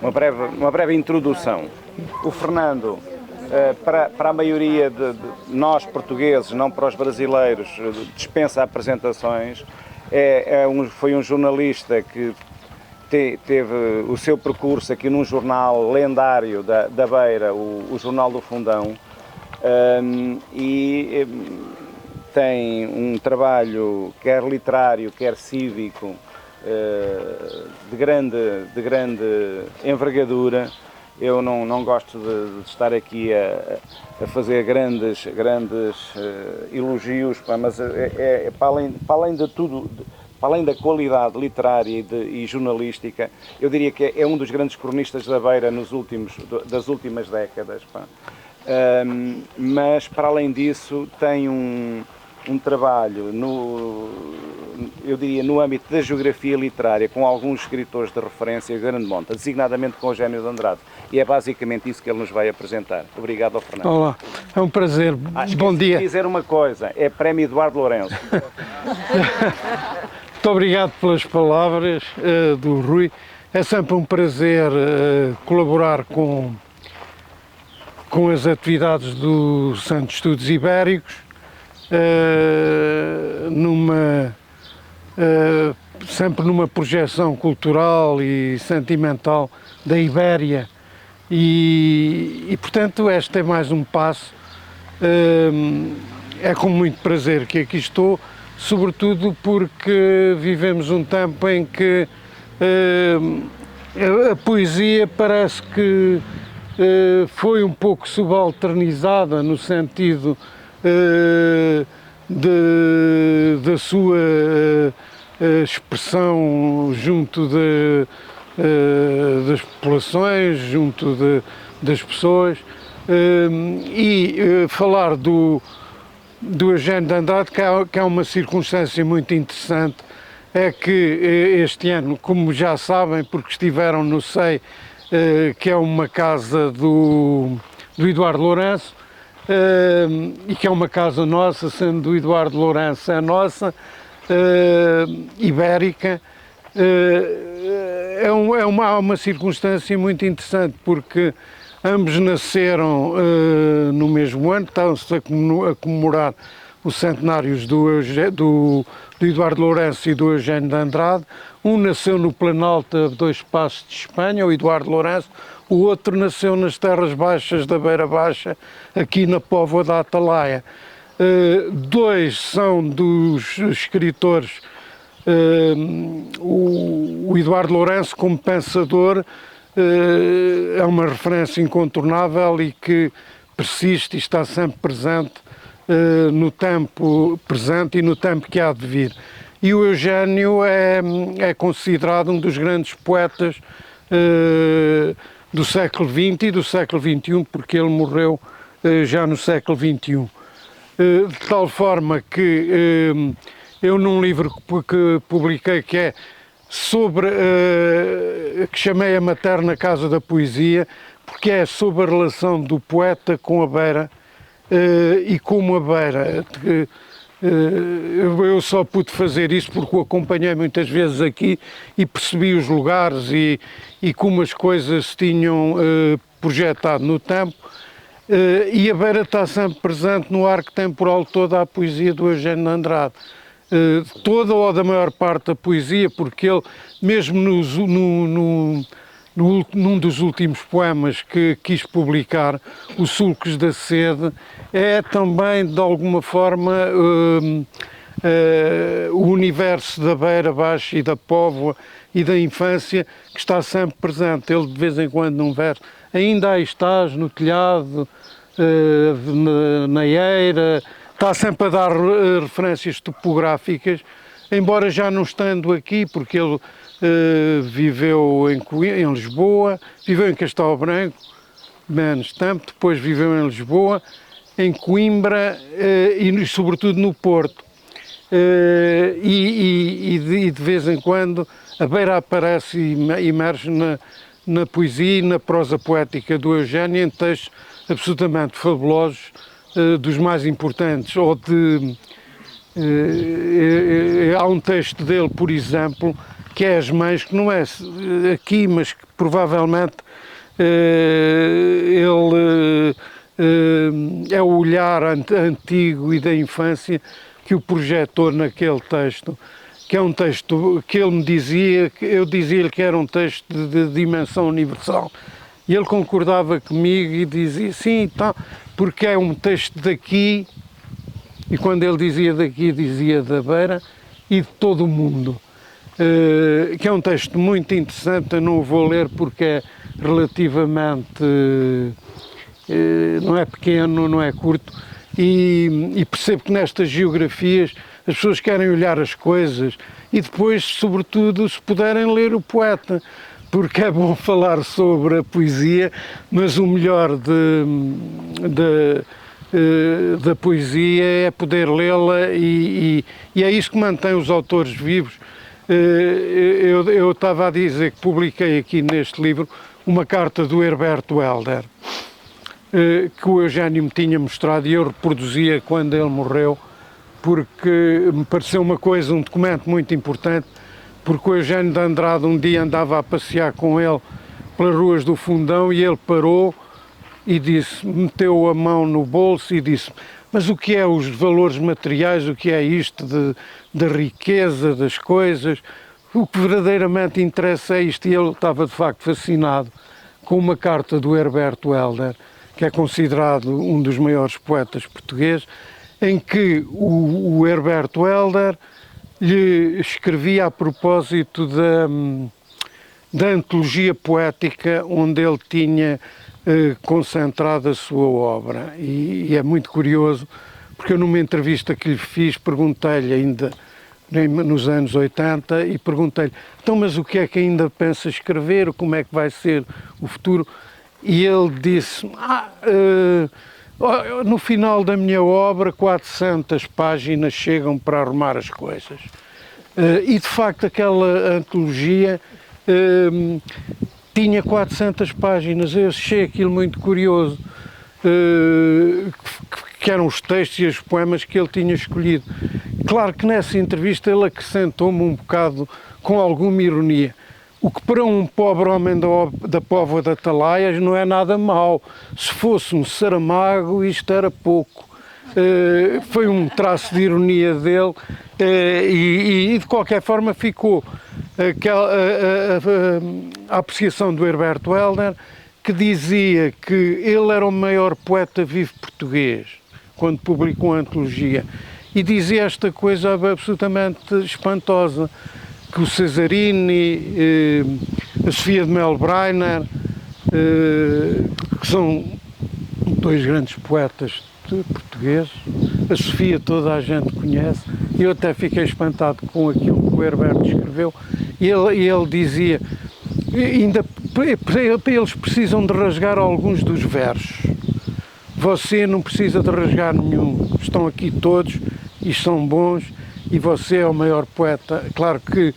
uma breve introdução. O Fernando, para a maioria de nós portugueses, não para os brasileiros, dispensa apresentações. Foi um jornalista que teve o seu percurso aqui num jornal lendário da Beira, o Jornal do Fundão, e tem um trabalho quer literário, quer cívico, de grande envergadura. Eu não gosto de estar aqui a fazer grandes elogios, mas para além de tudo, para além da qualidade literária e jornalística, eu diria que é um dos grandes cronistas da Beira das últimas décadas. Mas, para além disso, tem um trabalho, eu diria, no âmbito da geografia literária, com alguns escritores de referência de grande monta, designadamente com Eugénio de Andrade. E é basicamente isso que ele nos vai apresentar. Obrigado ao Fernando. Olá, é um prazer. Bom dia. Dizer uma coisa, é Prémio Eduardo Lourenço. Muito obrigado pelas palavras do Rui. É sempre um prazer colaborar com as atividades do Centro de Estudos Ibéricos, sempre numa projeção cultural e sentimental da Ibéria e portanto este é mais um passo. É com muito prazer que aqui estou, sobretudo porque vivemos um tempo em que a poesia parece que foi um pouco subalternizada no sentido da sua expressão junto das populações, junto das pessoas, e falar do Eugénio de Andrade, que é uma circunstância muito interessante, é que este ano, como já sabem, porque estiveram no SEI, que é uma casa do Eduardo Lourenço, e que é uma casa nossa, sendo do Eduardo Lourenço a nossa, ibérica, é uma circunstância muito interessante, porque ambos nasceram no mesmo ano, estão-se a comemorar os centenários do Eduardo Lourenço e do Eugénio de Andrade. Um nasceu no Planalto a 2 passos de Espanha, o Eduardo Lourenço, o outro nasceu nas terras baixas da Beira Baixa, aqui na Póvoa da Atalaia. Dois são dos escritores, o Eduardo Lourenço como pensador é uma referência incontornável e que persiste e está sempre presente no tempo presente e no tempo que há de vir. E o Eugénio é considerado um dos grandes poetas do século XX e do século XXI, porque ele morreu já no século XXI. De tal forma que eu num livro que publiquei, que é sobre, que chamei A Materna Casa da Poesia, porque é sobre a relação do poeta com a Beira e como a Beira. Eu só pude fazer isso porque o acompanhei muitas vezes aqui e percebi os lugares e como as coisas se tinham projetado no tempo, e a Beira está sempre presente no arco temporal de toda a poesia do Eugénio de Andrade. Toda ou da maior parte da poesia, porque ele, mesmo num dos últimos poemas que quis publicar, Os Sulcos da Sede, é também, de alguma forma, o universo da Beira Baixa e da Póvoa e da infância que está sempre presente. Ele, de vez em quando, num verso, ainda aí estás no telhado, na eira, está sempre a dar referências topográficas, embora já não estando aqui, porque ele viveu em Lisboa, viveu em Castelo Branco, menos tempo, depois viveu em Lisboa, em Coimbra e sobretudo no Porto. E de vez em quando a Beira aparece e emerge na poesia e na prosa poética do Eugénio, em textos absolutamente fabulosos, dos mais importantes. Há um texto dele, por exemplo, que é As Mães, que não é aqui, mas que provavelmente ele é o olhar antigo e da infância que o projetou naquele texto, que é um texto que ele me dizia, eu dizia-lhe que era um texto de dimensão universal. E ele concordava comigo e dizia, sim, tá, porque é um texto daqui, e quando ele dizia daqui, dizia da Beira, e de todo o mundo. Que é um texto muito interessante, eu não o vou ler porque é relativamente, não é pequeno, não é curto, e percebo que nestas geografias as pessoas querem olhar as coisas e depois, sobretudo, se puderem ler o poeta, porque é bom falar sobre a poesia, mas o melhor da poesia é poder lê-la e é isso que mantém os autores vivos. Eu estava a dizer que publiquei aqui neste livro uma carta do Herberto Helder, que o Eugénio me tinha mostrado e eu reproduzia quando ele morreu, porque me pareceu um documento muito importante, porque o Eugénio de Andrade um dia andava a passear com ele pelas ruas do Fundão e ele parou e disse, meteu a mão no bolso e disse, mas o que é os valores materiais, o que é isto da riqueza das coisas, o que verdadeiramente interessa é isto. E ele estava de facto fascinado com uma carta do Herberto Helder, que é considerado um dos maiores poetas portugueses, em que o Herberto Helder lhe escrevia a propósito da antologia poética onde ele tinha concentrado a sua obra. E é muito curioso, porque eu numa entrevista que lhe fiz perguntei-lhe ainda nos anos 80 e perguntei-lhe, então mas o que é que ainda pensa escrever, como é que vai ser o futuro? E ele disse, no final da minha obra 400 páginas chegam para arrumar as coisas. E de facto aquela antologia tinha 400 páginas, eu achei aquilo muito curioso, que eram os textos e os poemas que ele tinha escolhido. Claro que nessa entrevista ele acrescentou-me um bocado, com alguma ironia, o que para um pobre homem da Póvoa da Atalaias não é nada mau. Se fosse um Saramago, isto era pouco. Foi um traço de ironia dele e de qualquer forma ficou a apreciação do Herberto Helder, que dizia que ele era o maior poeta vivo português, quando publicou a antologia, e dizia esta coisa absolutamente espantosa, que o Cesarini, a Sofia de Melbreiner, que são dois grandes poetas portugueses, a Sofia toda a gente conhece, e eu até fiquei espantado com aquilo que o Herberto escreveu, e ele dizia, ainda eles precisam de rasgar alguns dos versos, você não precisa de rasgar nenhum, estão aqui todos e são bons, e você é o maior poeta. Claro que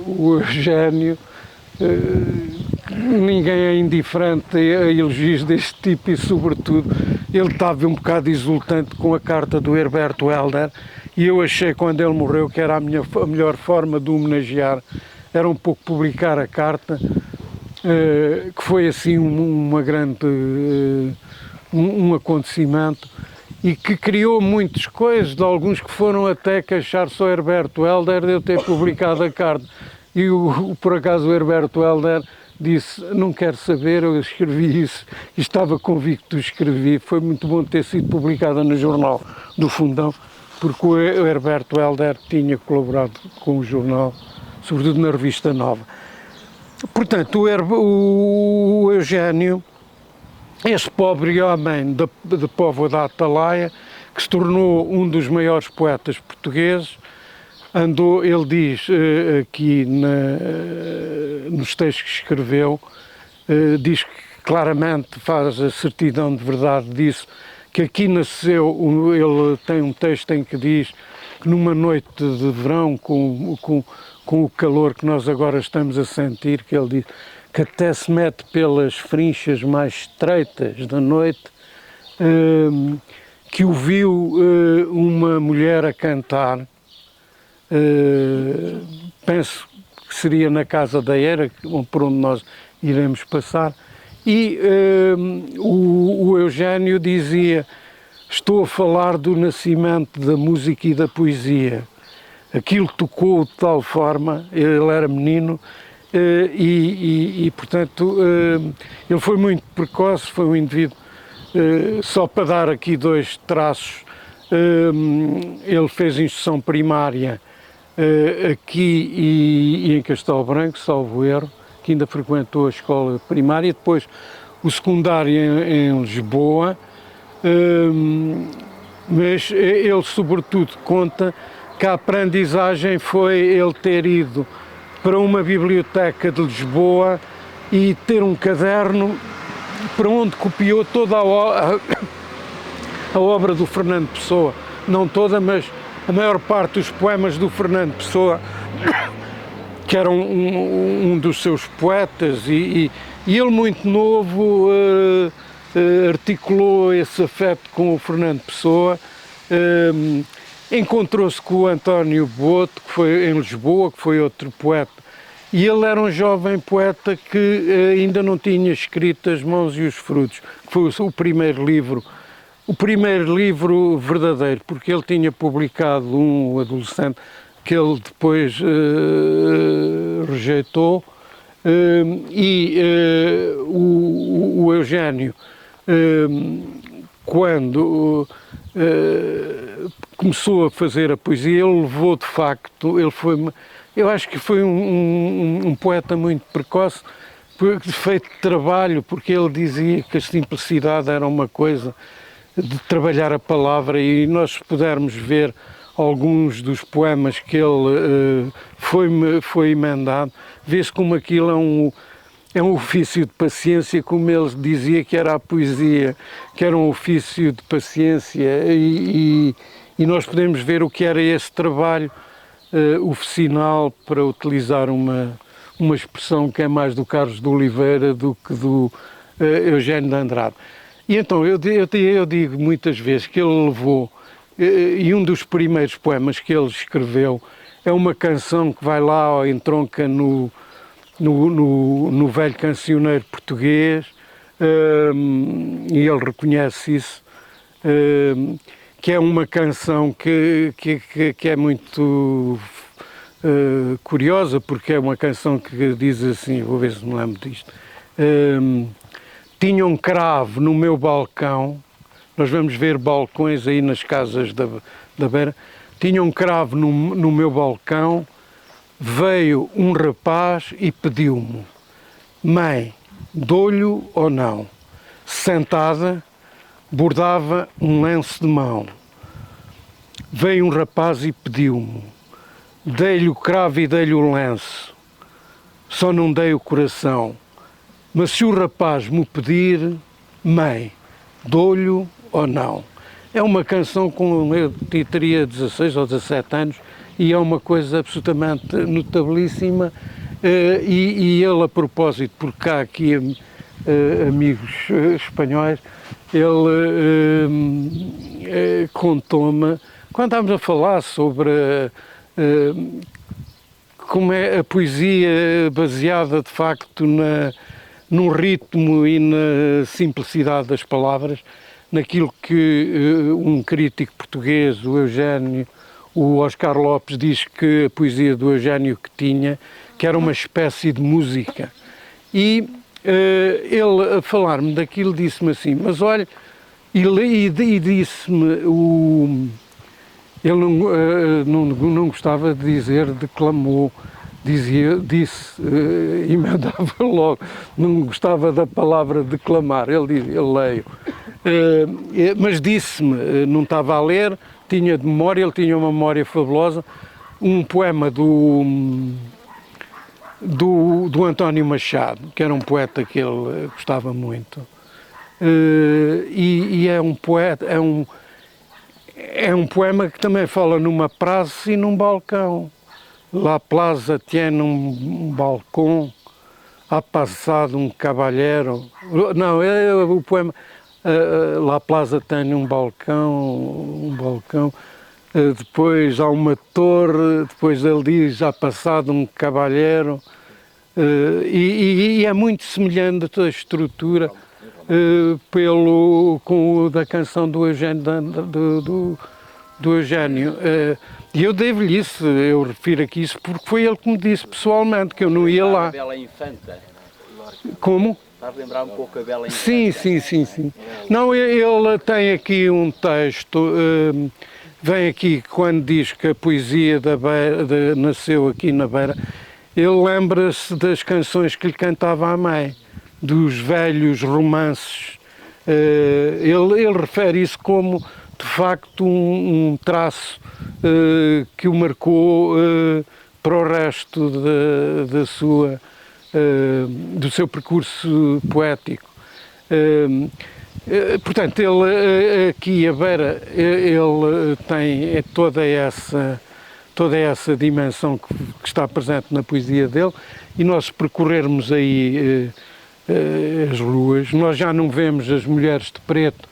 o Eugénio, ninguém é indiferente a elogios deste tipo e, sobretudo, ele estava um bocado exultante com a carta do Herberto Helder e eu achei, quando ele morreu, que era a melhor forma de o homenagear, era um pouco publicar a carta, que foi assim uma grande, um acontecimento, e que criou muitas coisas, de alguns que foram até queixar-se ao Herberto Helder de eu ter publicado a carta. E por acaso o Herberto Helder disse, não quero saber, eu escrevi isso e estava convicto de escrever. Foi muito bom ter sido publicada no Jornal do Fundão, porque o Herberto Helder tinha colaborado com o jornal, sobretudo na Revista Nova. Portanto, o Eugénio, esse pobre homem de Póvoa da Atalaia, que se tornou um dos maiores poetas portugueses, andou, ele diz aqui nos textos que escreveu, diz que claramente faz a certidão de verdade disso, que aqui nasceu, ele tem um texto em que diz que numa noite de verão, com o calor que nós agora estamos a sentir, que ele diz que até se mete pelas frinchas mais estreitas da noite, que ouviu uma mulher a cantar, penso que seria na Casa da Era, por onde nós iremos passar, e o Eugénio dizia: estou a falar do nascimento da música e da poesia. Aquilo tocou de tal forma, ele era menino, portanto, ele foi muito precoce, foi um indivíduo, só para dar aqui 2 traços, ele fez instrução primária aqui e em Castelo Branco, salvo erro, que ainda frequentou a escola primária, depois o secundário em Lisboa, mas ele sobretudo conta que a aprendizagem foi ele ter ido para uma biblioteca de Lisboa e ter um caderno para onde copiou toda a obra do Fernando Pessoa, não toda, mas a maior parte dos poemas do Fernando Pessoa, que era um dos seus poetas, e ele muito novo articulou esse afeto com o Fernando Pessoa. Encontrou-se com o António Boto, que foi em Lisboa, que foi outro poeta, e ele era um jovem poeta que ainda não tinha escrito As Mãos e os Frutos, que foi o primeiro livro verdadeiro, porque ele tinha publicado um adolescente que ele depois rejeitou, o Eugénio, quando começou a fazer a poesia, ele levou de facto, eu acho que foi um poeta muito precoce, feito de trabalho, porque ele dizia que a simplicidade era uma coisa de trabalhar a palavra, e nós pudermos ver alguns dos poemas que ele foi emendado, vê-se como aquilo é um ofício de paciência, como ele dizia que era a poesia, que era um ofício de paciência, e nós podemos ver o que era esse trabalho oficinal, para utilizar uma expressão que é mais do Carlos de Oliveira do que do Eugénio de Andrade. E então eu digo muitas vezes que ele levou, e um dos primeiros poemas que ele escreveu é uma canção que vai lá, entronca no velho cancioneiro português, e ele reconhece isso, que é uma canção que é muito curiosa, porque é uma canção que diz assim, vou ver se me lembro disto: tinha um cravo no meu balcão, nós vamos ver balcões aí nas casas da beira, tinha um cravo no meu balcão, veio um rapaz e pediu-me: mãe, dou-lhe ou não? Sentada, bordava um lenço de mão. Veio um rapaz e pediu-me, dei-lhe o cravo e dei-lhe o lenço, só não dei o coração. Mas se o rapaz me pedir, mãe, dou-lhe ou não? É uma canção com, eu teria 16 ou 17 anos, e é uma coisa absolutamente notabilíssima, e ele, a propósito, porque há aqui amigos espanhóis, ele contou-me, quando estávamos a falar sobre como é a poesia baseada de facto no ritmo e na simplicidade das palavras, naquilo que um crítico português, o Eugénio, o Oscar Lopes, diz que a poesia do Eugénio que tinha, que era uma espécie de música. E ele, a falar-me daquilo, disse-me assim, mas olha, e disse-me, ele não gostava de dizer declamou, disse, emendava logo, não gostava da palavra declamar, ele leio. Mas disse-me, não estava a ler, tinha de memória, ele tinha uma memória fabulosa, um poema do António Machado, que era um poeta que ele gostava muito, e é um poeta, é um poema que também fala numa praça e num balcão. La plaza tiene um balcão, ha passado um cavalheiro. Não, é o poema La plaza tem um balcão, depois há uma torre, depois ele diz, já passado um cavalheiro, e é muito semelhante a estrutura com o da canção do Eugênio, do Eugênio. E eu devo-lhe isso, eu refiro aqui isso porque foi ele que me disse pessoalmente que eu não ia lá. A Bela Infanta. Como? Estás a lembrar um pouco a Bela Infanta? Sim. Não, ele tem aqui um texto, vem aqui quando diz que a poesia da Beira, nasceu aqui na Beira, ele lembra-se das canções que lhe cantava a mãe, dos velhos romances. Ele refere isso como, de facto, um traço que o marcou para o resto do seu percurso poético. Portanto, ele aqui a Beira, ele tem toda essa dimensão que está presente na poesia dele, e nós percorrermos aí as ruas, nós já não vemos as mulheres de preto,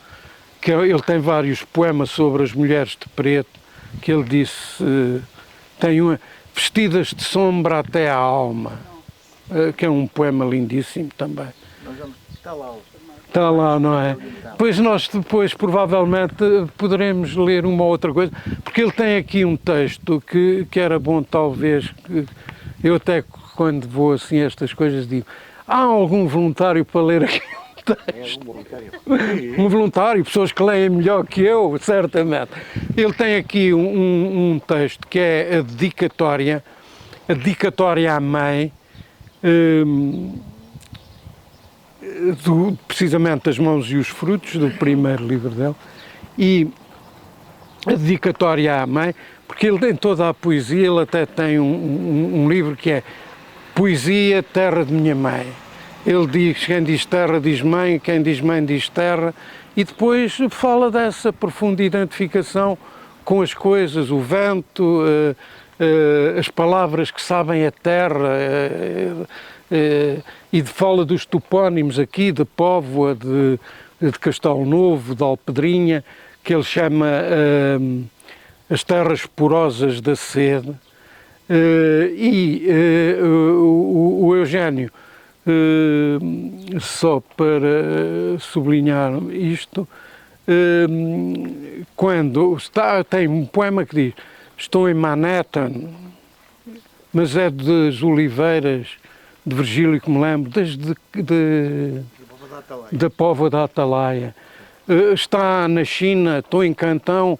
que ele tem vários poemas sobre as mulheres de preto, que ele disse, tem uma, vestidas de sombra até à alma, que é um poema lindíssimo também. Está lá, não é? Pois nós depois provavelmente poderemos ler uma ou outra coisa, porque ele tem aqui um texto que era bom talvez, que eu até quando vou assim a estas coisas digo, há algum voluntário para ler aqui um texto? Um voluntário, pessoas que leem melhor que eu, certamente. Ele tem aqui um texto que é a dedicatória à mãe, precisamente das Mãos e os Frutos, do primeiro livro dele, e a dedicatória à mãe, porque ele tem toda a poesia, ele até tem um livro que é Poesia, Terra de Minha Mãe. Ele diz, quem diz terra diz mãe, quem diz mãe diz terra, e depois fala dessa profunda identificação com as coisas, o vento, as palavras que sabem a terra, e fala dos topónimos aqui, de Póvoa, de Castelo Novo, de Alpedrinha, que ele chama as terras porosas da sede. O Eugênio, só para sublinhar isto, quando tem um poema que diz: estou em Manhattan, mas é das Oliveiras de Virgílio, que me lembro, da Póvoa da Atalaia. Está na China, estou em Cantão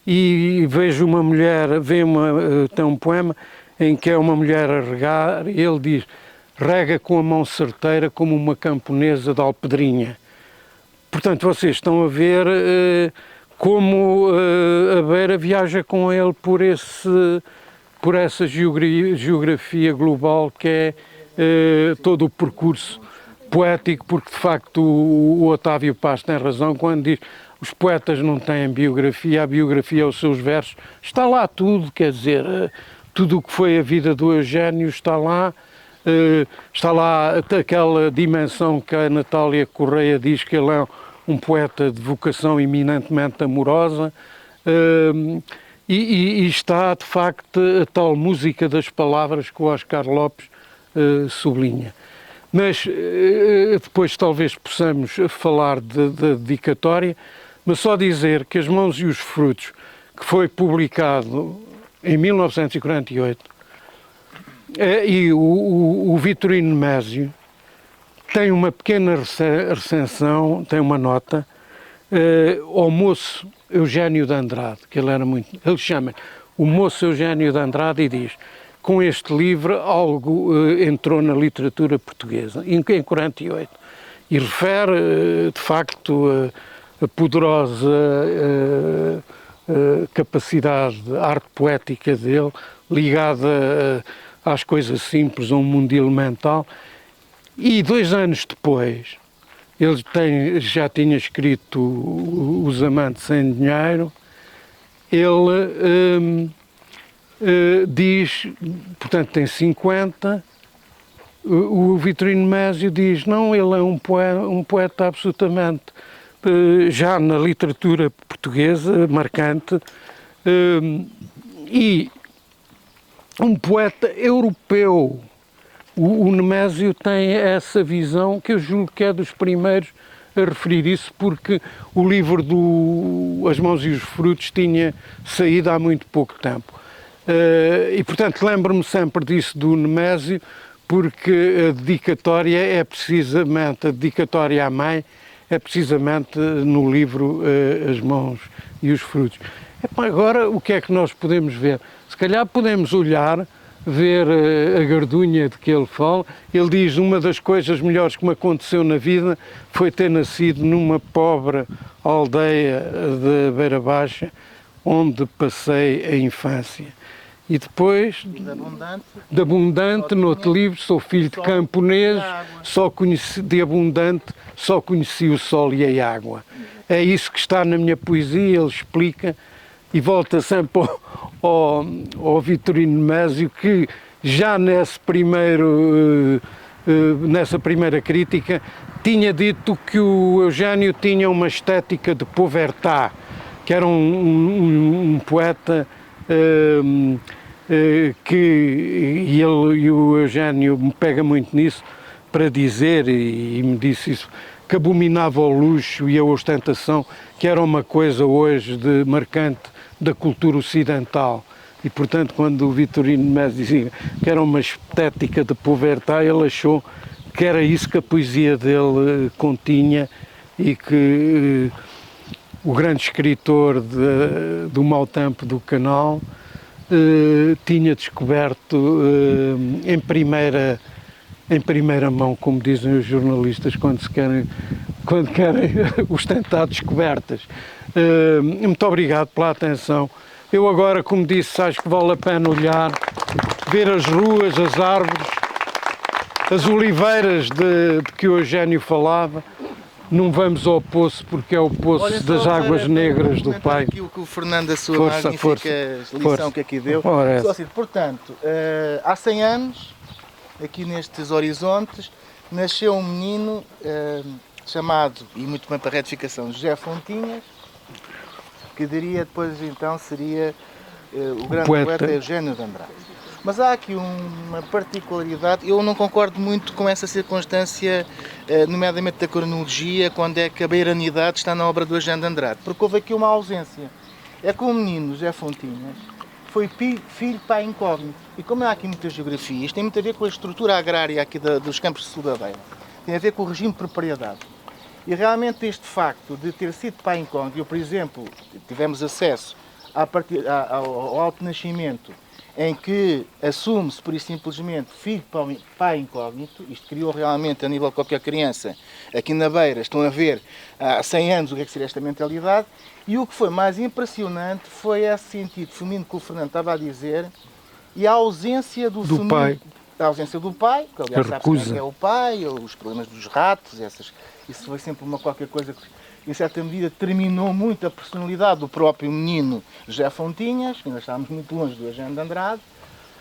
e vejo uma mulher, tem um poema em que é uma mulher a regar, e ele diz: rega com a mão certeira como uma camponesa de Alpedrinha. Portanto, vocês estão a ver como a Beira viaja com ele por essa geografia global que é todo o percurso poético, porque de facto o Otávio Paz tem razão quando diz os poetas não têm biografia, a biografia é os seus versos. Está lá tudo, quer dizer, tudo o que foi a vida do Eugênio está lá aquela dimensão que a Natália Correia diz que ele é um poeta de vocação eminentemente amorosa, e está de facto a tal música das palavras que o Oscar Lopes sublinha. Mas depois talvez possamos falar da dedicatória, mas só dizer que As Mãos e os Frutos, que foi publicado em 1948, e o Vitorino Mésio tem uma pequena recensão, tem uma nota ao moço Eugênio de Andrade, que ele chama o moço Eugênio de Andrade, e diz: com este livro algo entrou na literatura portuguesa, em 48, e refere de facto a poderosa capacidade, a arte poética dele, ligada às coisas simples, a um mundo elemental. E 2 anos depois, ele já tinha escrito Os Amantes Sem Dinheiro, ele diz, portanto tem 50, o Vitorino Mésio diz, não, ele é um poeta absolutamente, já na literatura portuguesa, marcante, e um poeta europeu. O Nemésio tem essa visão que eu julgo que é dos primeiros a referir isso, porque o livro do As Mãos e os Frutos tinha saído há muito pouco tempo. E, portanto, lembro-me sempre disso do Nemésio, porque a dedicatória é precisamente, a dedicatória à mãe, é precisamente no livro As Mãos e os Frutos. Agora, o que é que nós podemos ver? Se calhar podemos olhar, ver a gardunha de que ele fala. Ele diz: uma das coisas melhores que me aconteceu na vida foi ter nascido numa pobre aldeia da Beira Baixa, onde passei a infância. E depois, de abundante, no outro livro, sou filho de camponês, de abundante, só conheci o sol e a água. É isso que está na minha poesia, ele explica, e volta sempre ao Vitorino Nemésio, que já nessa primeira crítica tinha dito que o Eugénio tinha uma estética de Pauvertá, que era um poeta e o Eugénio me pega muito nisso para dizer, e me disse isso, que abominava o luxo e a ostentação, que era uma coisa hoje marcante da cultura ocidental. E, portanto, quando o Vitorino Nemésio dizia que era uma estética de Pauvertá, ele achou que era isso que a poesia dele continha, e que o grande escritor do Mau Tempo do Canal tinha descoberto em primeira mão, como dizem os jornalistas quando querem ostentar descobertas. Muito obrigado pela atenção. Eu agora, como disse, acho que vale a pena olhar, ver as ruas, as árvores, as oliveiras de que o Eugénio falava. Não vamos ao poço, porque é o poço das águas negras do pai. Aqui o que o Fernando, a sua magnífica lição que aqui deu. Portanto, há 100 anos, aqui nestes horizontes, nasceu um menino chamado, e muito bem para a retificação, José Fontinhas, que diria depois então seria o grande poeta Eugénio de Andrade. Mas há aqui uma particularidade, eu não concordo muito com essa circunstância, nomeadamente da cronologia, quando é que a beiranidade está na obra do Eugénio de Andrade, porque houve aqui uma ausência. É que o menino José Fontinhas foi filho pai incógnito, e como há aqui muitas geografias, tem muito a ver com a estrutura agrária aqui dos campos de Sul da Beira, tem a ver com o regime de propriedade. E realmente este facto de ter sido pai incógnito, eu, por exemplo, tivemos acesso ao alto nascimento, em que assume-se, por isso simplesmente, filho de pai incógnito. Isto criou realmente, a nível de qualquer criança, aqui na Beira, estão a ver há 100 anos o que é que seria esta mentalidade. E o que foi mais impressionante foi esse sentido feminino que o Fernando estava a dizer, e a ausência do feminino, pai. A ausência do pai, que aliás sabe que é o pai, ou os problemas dos ratos, isso foi sempre qualquer coisa que, em certa medida, determinou muito a personalidade do próprio menino José Fontinhas, que ainda estávamos muito longe do Eugénio de Andrade,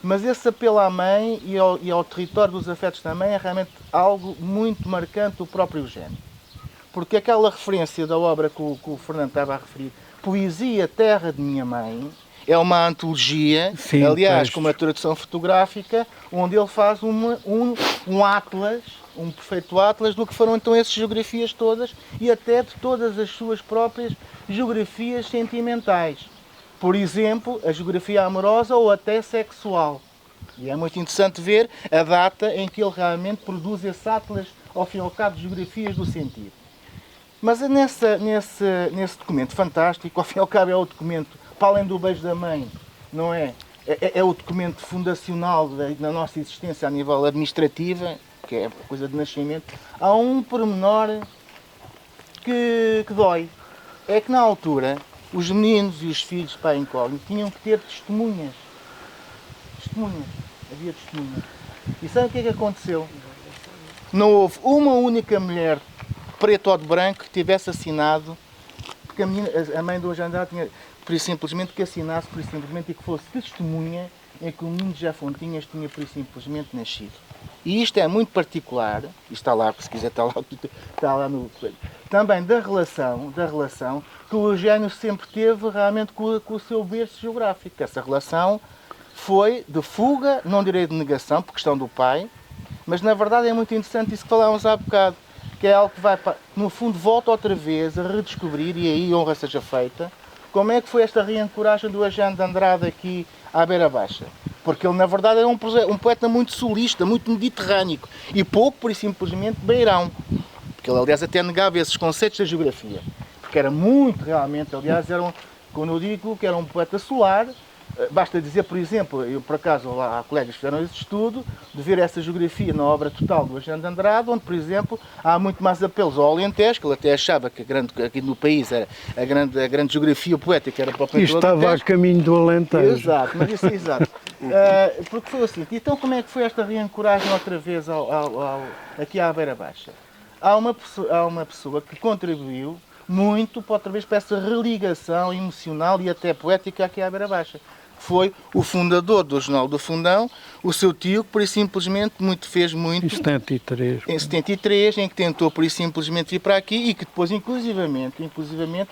mas esse apelo à mãe e ao território dos afetos da mãe é realmente algo muito marcante do próprio Eugénio. Porque aquela referência da obra que o Fernando estava a referir, Poesia Terra de Minha Mãe, é uma antologia, sim, aliás, com uma tradução fotográfica, onde ele faz um atlas, um perfeito atlas do que foram então essas geografias todas, e até de todas as suas próprias geografias sentimentais. Por exemplo, a geografia amorosa ou até sexual. E é muito interessante ver a data em que ele realmente produz esse atlas, ao fim e ao cabo, de geografias do sentido. Mas nesse documento fantástico, ao fim e ao cabo é o documento, para além do beijo da mãe, não é? É o documento fundacional da nossa existência a nível administrativo, que é a coisa de nascimento. Há um pormenor que dói. É que na altura, os meninos e os filhos de pai incógnito tinham que ter testemunhas. Havia testemunhas. E sabe o que é que aconteceu? Não houve uma única mulher, preto ou de branco, que tivesse assinado, porque a mãe do Eugénio de Andrade tinha, por isso simplesmente, que assinasse, por isso simplesmente, e que fosse testemunha em que o menino de José Fontinhas tinha, por isso simplesmente, nascido. E isto é muito particular, e está lá, se quiser, está lá no... também da relação que o Eugénio sempre teve realmente com o seu berço geográfico. Essa relação foi de fuga, não direi de negação, por questão do pai, mas na verdade é muito interessante isso que falámos há bocado, que é algo que vai, no fundo, volta outra vez a redescobrir, e aí honra seja feita, como é que foi esta reencoragem do Eugénio de Andrade aqui à Beira Baixa. Porque ele, na verdade, era um poeta muito sulista, muito mediterrâneo, e pouco, por simplesmente, beirão. Porque ele, aliás, até negava esses conceitos da geografia. Porque era muito, realmente, aliás, quando eu digo que era um poeta solar, basta dizer, por exemplo, eu por acaso lá há colegas que fizeram esse estudo, de ver essa geografia na obra total do Eugénio de Andrade, onde, por exemplo, há muito mais apelos ao Alentejo, que ele até achava que aqui no país era a grande geografia poética era propriamente E estava a caminho do Alentejo. Exato, mas isso é exato. Porque foi assim. Então como é que foi esta reencoragem outra vez aqui à Beira Baixa? Há uma pessoa que contribuiu muito outra vez para essa religação emocional e até poética aqui à Beira Baixa. Foi o fundador do Jornal do Fundão, o seu tio, que por isso simplesmente fez muito... Em 73. Em 73, em que tentou por isso simplesmente vir para aqui e que depois, inclusivamente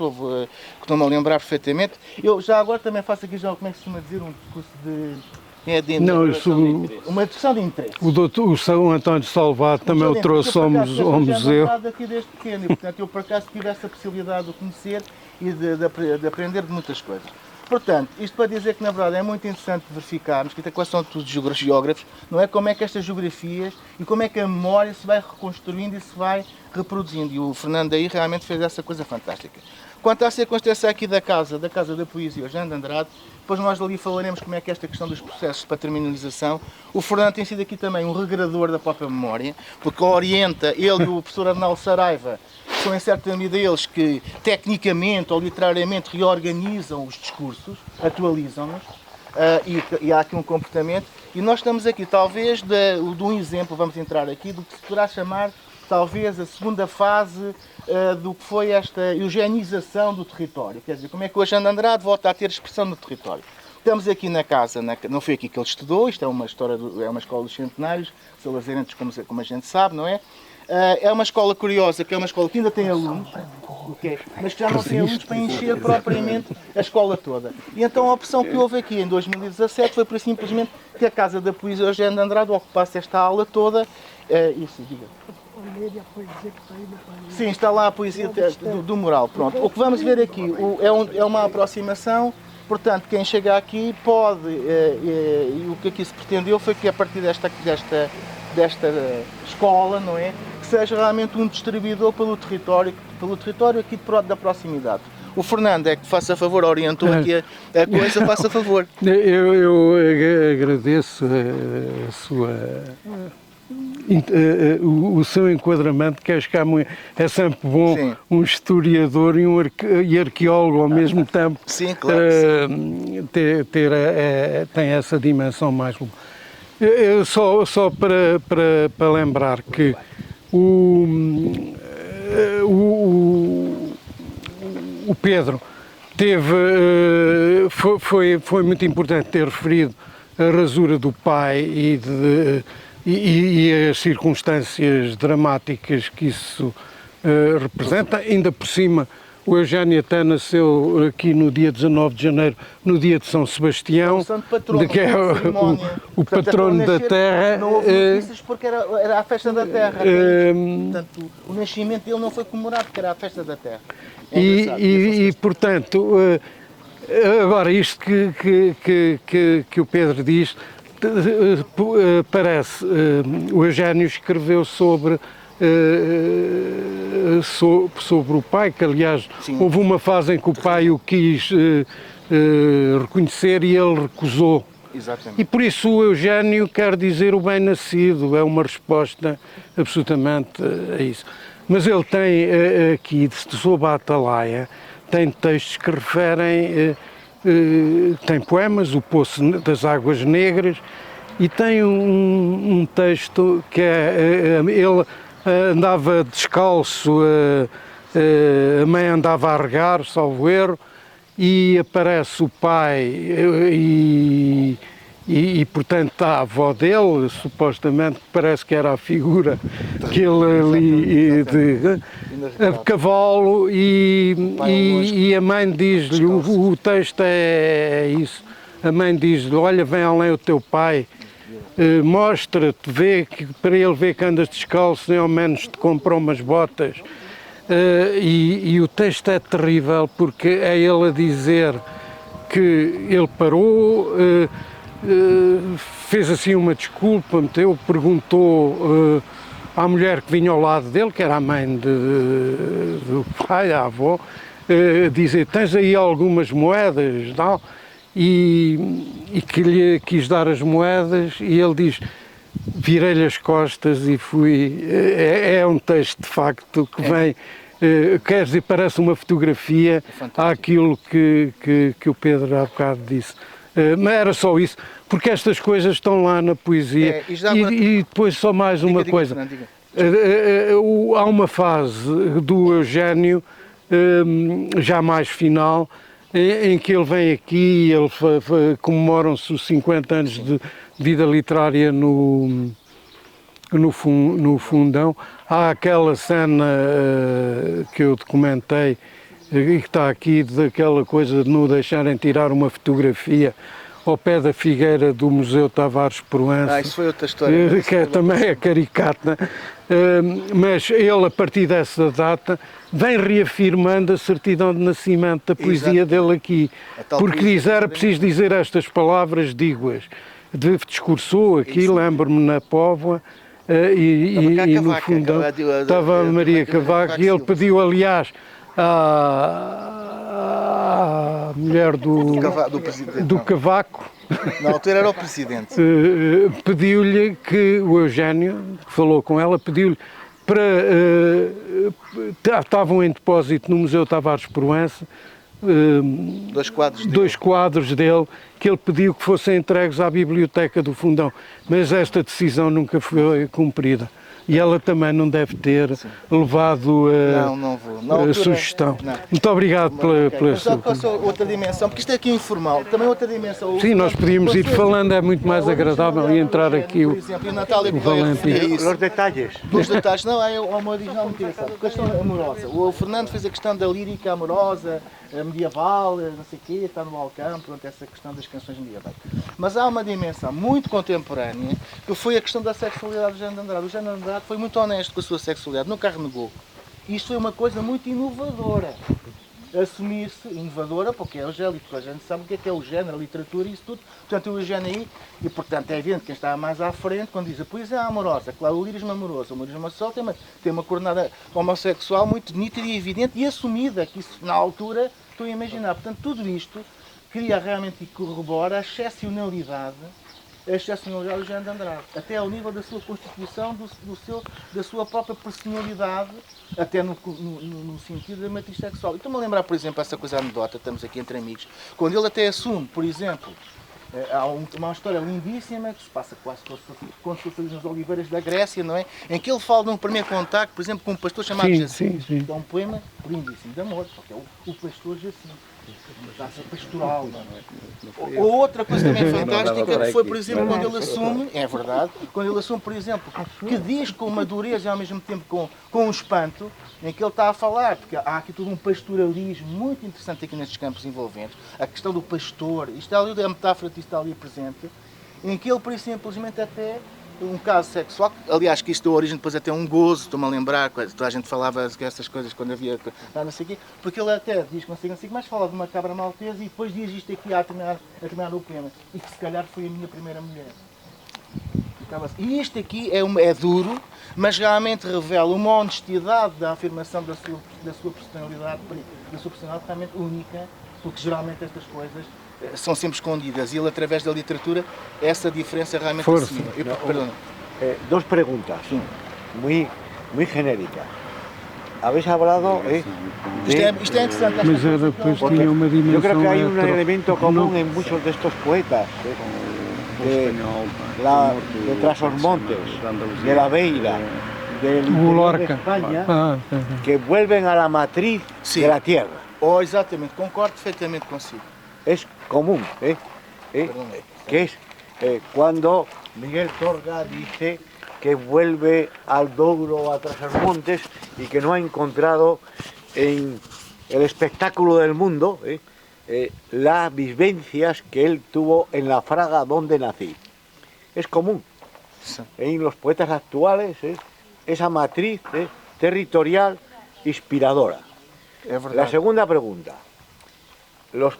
houve, que estou-me a lembrar perfeitamente, eu já agora também faço aqui, já como é que se chama dizer, um discurso de... Não, uma discussão de interesse. O São António de Salvado também o trouxe ao museu. Aqui desde pequeno, e portanto eu por acaso tive essa possibilidade de conhecer e de aprender de muitas coisas. Portanto, isto para dizer que na verdade é muito interessante verificarmos que até são todos geógrafos, não é como é que estas geografias e como é que a memória se vai reconstruindo e se vai reproduzindo. E o Fernando aí realmente fez essa coisa fantástica. Quanto à circunstância aqui da Casa da Poesia, Eugénio de Andrade, depois nós ali falaremos como é que esta questão dos processos de patrimonialização. O Fernando tem sido aqui também um regrador da própria memória, porque orienta, ele e o professor Arnaldo Saraiva, são em certa medida eles que tecnicamente ou literariamente reorganizam os discursos, atualizam-nos, e há aqui um comportamento. E nós estamos aqui talvez de um exemplo, vamos entrar aqui, do que se poderá chamar talvez a segunda fase do que foi esta eugenização do território. Quer dizer, como é que o Eugénio de Andrade volta a ter expressão no território. Estamos aqui na casa, não foi aqui que ele estudou, isto é uma história, é uma escola dos centenários, salazeirenses, como a gente sabe, não é? É uma escola curiosa, que é uma escola que ainda tem alunos, mas que já não tem alunos para encher propriamente a escola toda. E então a opção que houve aqui em 2017 foi por simplesmente que a Casa da Poesia Eugénio de Andrade ocupasse esta aula toda. Isso, diga. Sim, está lá a poesia do mural. Pronto. O que vamos ver aqui é uma aproximação. Portanto, quem chega aqui pode, e o que aqui se pretendeu foi que a partir desta escola, não é, que seja realmente um distribuidor pelo território aqui da proximidade. O Fernando é que, faça favor, orientou aqui a coisa, faça favor. Eu agradeço a sua... o seu enquadramento, que acho que é sempre bom. Sim. Um historiador e arqueólogo ao mesmo tempo. Sim, claro. Tem essa dimensão mais longa. Só para lembrar que o Pedro foi muito importante ter referido a rasura do pai e as circunstâncias dramáticas que isso representa. Ainda por cima, o Eugénio até nasceu aqui no dia 19 de janeiro, no dia de São Sebastião, que é o patrono da terra. Não houve notícias porque era a festa da terra. Portanto, o nascimento dele não foi comemorado porque era a festa da terra. Portanto, agora isto que o Pedro diz, parece, o Eugénio escreveu sobre o pai, que aliás Sim. houve uma fase em que o pai o quis reconhecer e ele recusou. Exatamente. E por isso o Eugénio quer dizer o bem-nascido, é uma resposta absolutamente a isso. Mas ele tem aqui, sob a Atalaia, tem textos que referem, tem poemas, o Poço das Águas Negras, e tem um texto que ele andava descalço, a mãe andava a regar, salvo erro, e aparece o pai portanto a avó dele, supostamente, parece que era a figura que ele ali a cavalo e a mãe diz-lhe, o texto é isso, a mãe diz-lhe, olha, vem além o teu pai, mostra-te, para ele ver que andas descalço, nem ao menos te comprou umas botas. E o texto é terrível porque é ele a dizer que ele parou, fez assim uma desculpa, perguntou à mulher que vinha ao lado dele, que era a mãe do pai, a avó, dizer, tens aí algumas moedas, não? E que lhe quis dar as moedas e ele diz, virei-lhe as costas e fui. É um texto de facto que vem, quer dizer, parece uma fotografia àquilo que o Pedro há bocado disse. Mas era só isso, porque estas coisas estão lá na poesia. E depois só mais uma coisa. Há uma fase do Eugénio, já mais final, em que ele vem aqui, comemoram-se os 50 anos de vida literária no Fundão. Há aquela cena que eu documentei e que está aqui, daquela coisa de não deixarem tirar uma fotografia ao pé da figueira do Museu Tavares Proença. Isso foi outra história. Que também é caricata, mas ele, a partir dessa data, vem reafirmando a certidão de nascimento da poesia dele aqui. Porque diz, era preciso dizer estas palavras, digo-as. Discursou aqui, lembro-me, na Póvoa, e no Fundão estava a Maria Cavaco, e ele pediu, aliás, à mulher do Cavaco, na altura era o presidente, pediu-lhe que o Eugénio, que falou com ela, pediu-lhe para... estavam em depósito no Museu Tavares Proença, dois quadros dele, que ele pediu que fossem entregues à biblioteca do Fundão, mas esta decisão nunca foi cumprida. E ela também não deve ter levado a sugestão. Não. Muito obrigado pela sua... Só outra dimensão, porque isto é aqui informal, também outra dimensão. Sim, nós podíamos ir falando, é muito mais agradável e entrar aqui o Valentim. Os detalhes. Os detalhes, não, é uma original motivação. Questão amorosa. O Fernando fez a questão da lírica amorosa, medieval, não sei o quê, está no balcão, pronto, essa questão das canções medievais. Mas há uma dimensão muito contemporânea, que foi a questão da sexualidade do Eugénio de Andrade. O Eugénio de Andrade foi muito honesto com a sua sexualidade, nunca a renegou. Isto foi uma coisa muito inovadora. Assumir-se inovadora, porque é Eugénio, porque a gente sabe o que é o género, a literatura e isso tudo. Portanto, o Eugénio aí, e portanto é evidente que quem está mais à frente, quando diz a poesia amorosa, claro, o lirismo amoroso, o lirismo só tem uma coordenada homossexual muito nítida e evidente e assumida, que isso na altura, estou a imaginar. Portanto, tudo isto cria realmente e corrobora a excepcionalidade do Eugénio de Andrade, até ao nível da sua constituição, da sua própria personalidade, até no sentido da matriz sexual. E estou-me a lembrar, por exemplo, essa coisa anedota, estamos aqui entre amigos, quando ele até assume, por exemplo, há uma história lindíssima que se passa quase como se fosse nas Oliveiras da Grécia, não é? Em que ele fala de um primeiro contacto, por exemplo, com um pastor chamado Jacinto. É um poema lindíssimo de amor, porque é o pastor Jacinto. Uma taça pastoral, não é? Ou outra coisa também fantástica foi, por exemplo, quando ele assume, é verdade, quando ele assume, por exemplo, que diz com uma dureza e ao mesmo tempo com um espanto, em que ele está a falar, porque há aqui todo um pastoralismo muito interessante aqui nestes campos envolventes, a questão do pastor, isto é ali a metáfora que está ali presente, em que ele, por simplesmente, até um caso sexual, aliás, que isto deu origem depois até um gozo, estou-me a lembrar, toda a gente falava essas coisas quando havia, não sei o quê, porque ele até diz que não sei, mas fala de uma cabra maltesa e depois diz isto aqui a terminar o poema, e que se calhar foi a minha primeira mulher. E isto aqui é duro, mas realmente revela uma honestidade da afirmação da sua personalidade realmente única, porque geralmente estas coisas são sempre escondidas e ele, através da literatura, essa diferença realmente assume. Dos preguntas, muy genéricas. Habéis hablado de... Isto é interessante. Mas depois tinha uma dimensão... Yo creo que hay un elemento común en muchos de estos poetas, de Trás-os-Montes, de la Beira, del interior de España, que vuelven a la matriz de la tierra. Exatamente, concordo perfeitamente consigo. Es común, que es cuando Miguel Torga dice que vuelve al Douro, a Trasalmontes, y que no ha encontrado en el espectáculo del mundo las vivencias que él tuvo en la Fraga donde nací. Es común en los poetas actuales esa matriz territorial inspiradora. La segunda pregunta. Los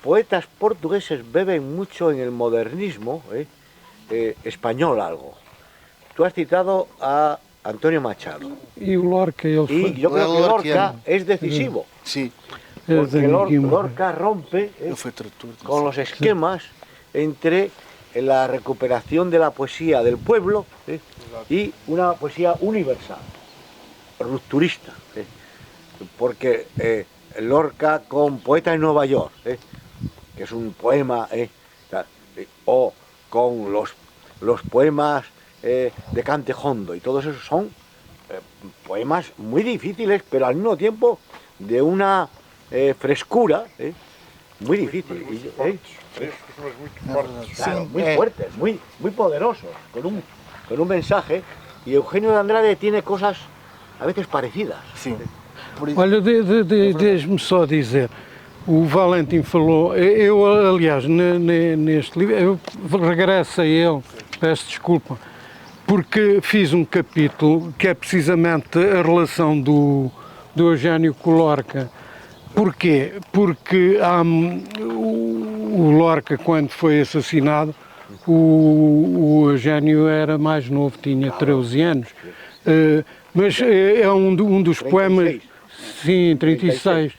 poetas portugueses beben mucho en el modernismo español algo. Tú has citado a Antonio Machado. Y Lorca, y yo creo que Lorca es decisivo. Sí. Porque Lorca rompe con los esquemas entre la recuperación de la poesía del pueblo y una poesía universal, rupturista. Porque Lorca con Poeta en Nueva York, que es un poema, o con los poemas de Cante Jondo, y todos esos son poemas muy difíciles, pero al mismo tiempo de una frescura muy difícil, muy fuertes, muy poderosos, con un mensaje, y Eugenio de Andrade tiene cosas a veces parecidas. Sí. Olha, deixe-me só dizer, o Valentim falou, eu aliás neste livro, eu regresso a ele, peço desculpa, porque fiz um capítulo que é precisamente a relação do Eugénio com o Lorca. Porquê? Porque o Lorca, quando foi assassinado, o Eugénio era mais novo, tinha 13 anos, mas é um dos poemas... Sim, 36.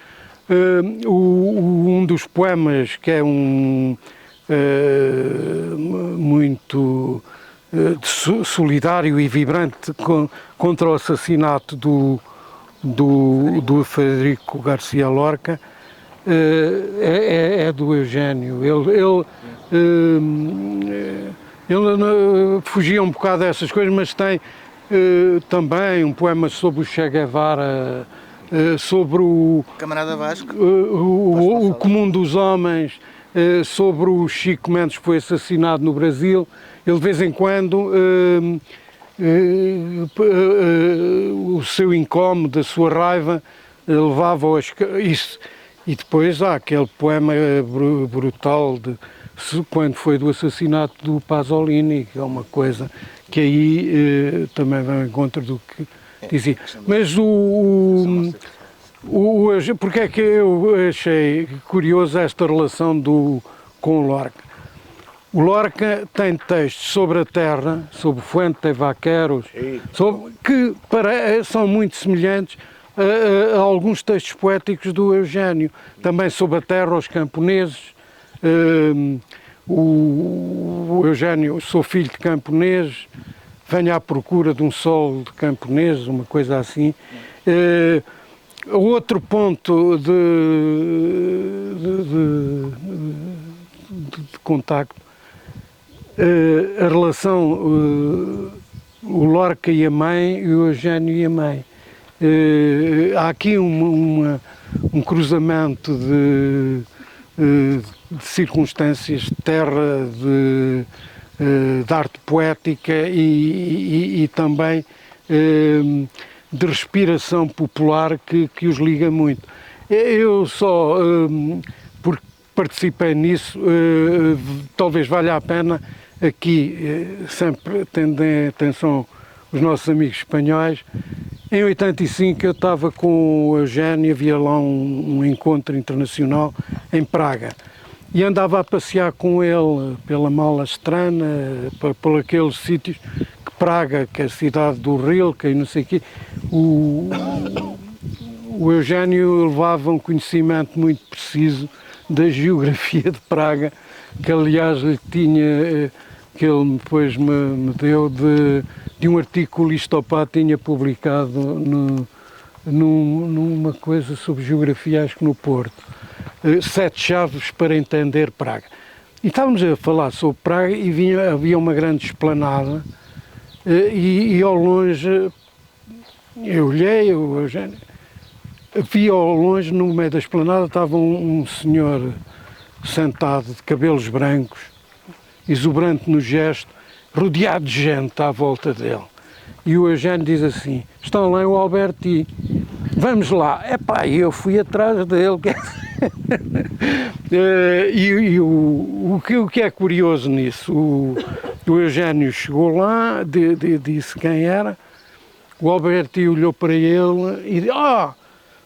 Um dos poemas que é muito solidário e vibrante contra o assassinato do Frederico Garcia Lorca é do Eugénio. Ele fugia um bocado dessas coisas, mas tem também um poema sobre o Che Guevara, sobre o Camarada Vasco, o comum dos homens, sobre o Chico Mendes que foi assassinado no Brasil. Ele de vez em quando o seu incómodo, a sua raiva levava-o a isso. E depois há aquele poema brutal quando foi do assassinato do Pasolini, que é uma coisa que aí também vai ao encontro do que dizia. Mas porque é que eu achei curiosa esta relação com o Lorca? O Lorca tem textos sobre a terra, sobre Fuente de Vaqueros, que são muito semelhantes a alguns textos poéticos do Eugénio. Também sobre a terra, os camponeses. O Eugénio, sou filho de camponeses, venho à procura de um sol de camponeses, uma coisa assim. Outro ponto de contacto, a relação o Lorca e a mãe e o Eugénio e a mãe. Há aqui um cruzamento de circunstâncias de terra, de arte poética e também de respiração popular que os liga muito. Eu só, porque participei nisso, talvez valha a pena aqui, sempre tendo em atenção os nossos amigos espanhóis. Em 85 eu estava com o Eugénio, havia lá um encontro internacional em Praga e andava a passear com ele pela Malastrana, por aqueles sítios que Praga, que é a cidade do Rilke e não sei o quê. O Eugénio levava um conhecimento muito preciso da geografia de Praga, que aliás lhe tinha, que ele depois me deu de um artigo que o Listopá tinha publicado numa coisa sobre geografia, acho que no Porto. 7 chaves para entender Praga. E estávamos a falar sobre Praga e havia uma grande esplanada e ao longe, eu olhei, o Eugénio, vi ao longe, no meio da esplanada, estava um senhor sentado de cabelos brancos, exuberante no gesto, rodeado de gente à volta dele. E o Eugénio diz assim: estão lá o Alberti, vamos lá. Epá, eu fui atrás dele. O que é curioso nisso, o Eugénio chegou lá, disse quem era, o Alberti olhou para ele e disse: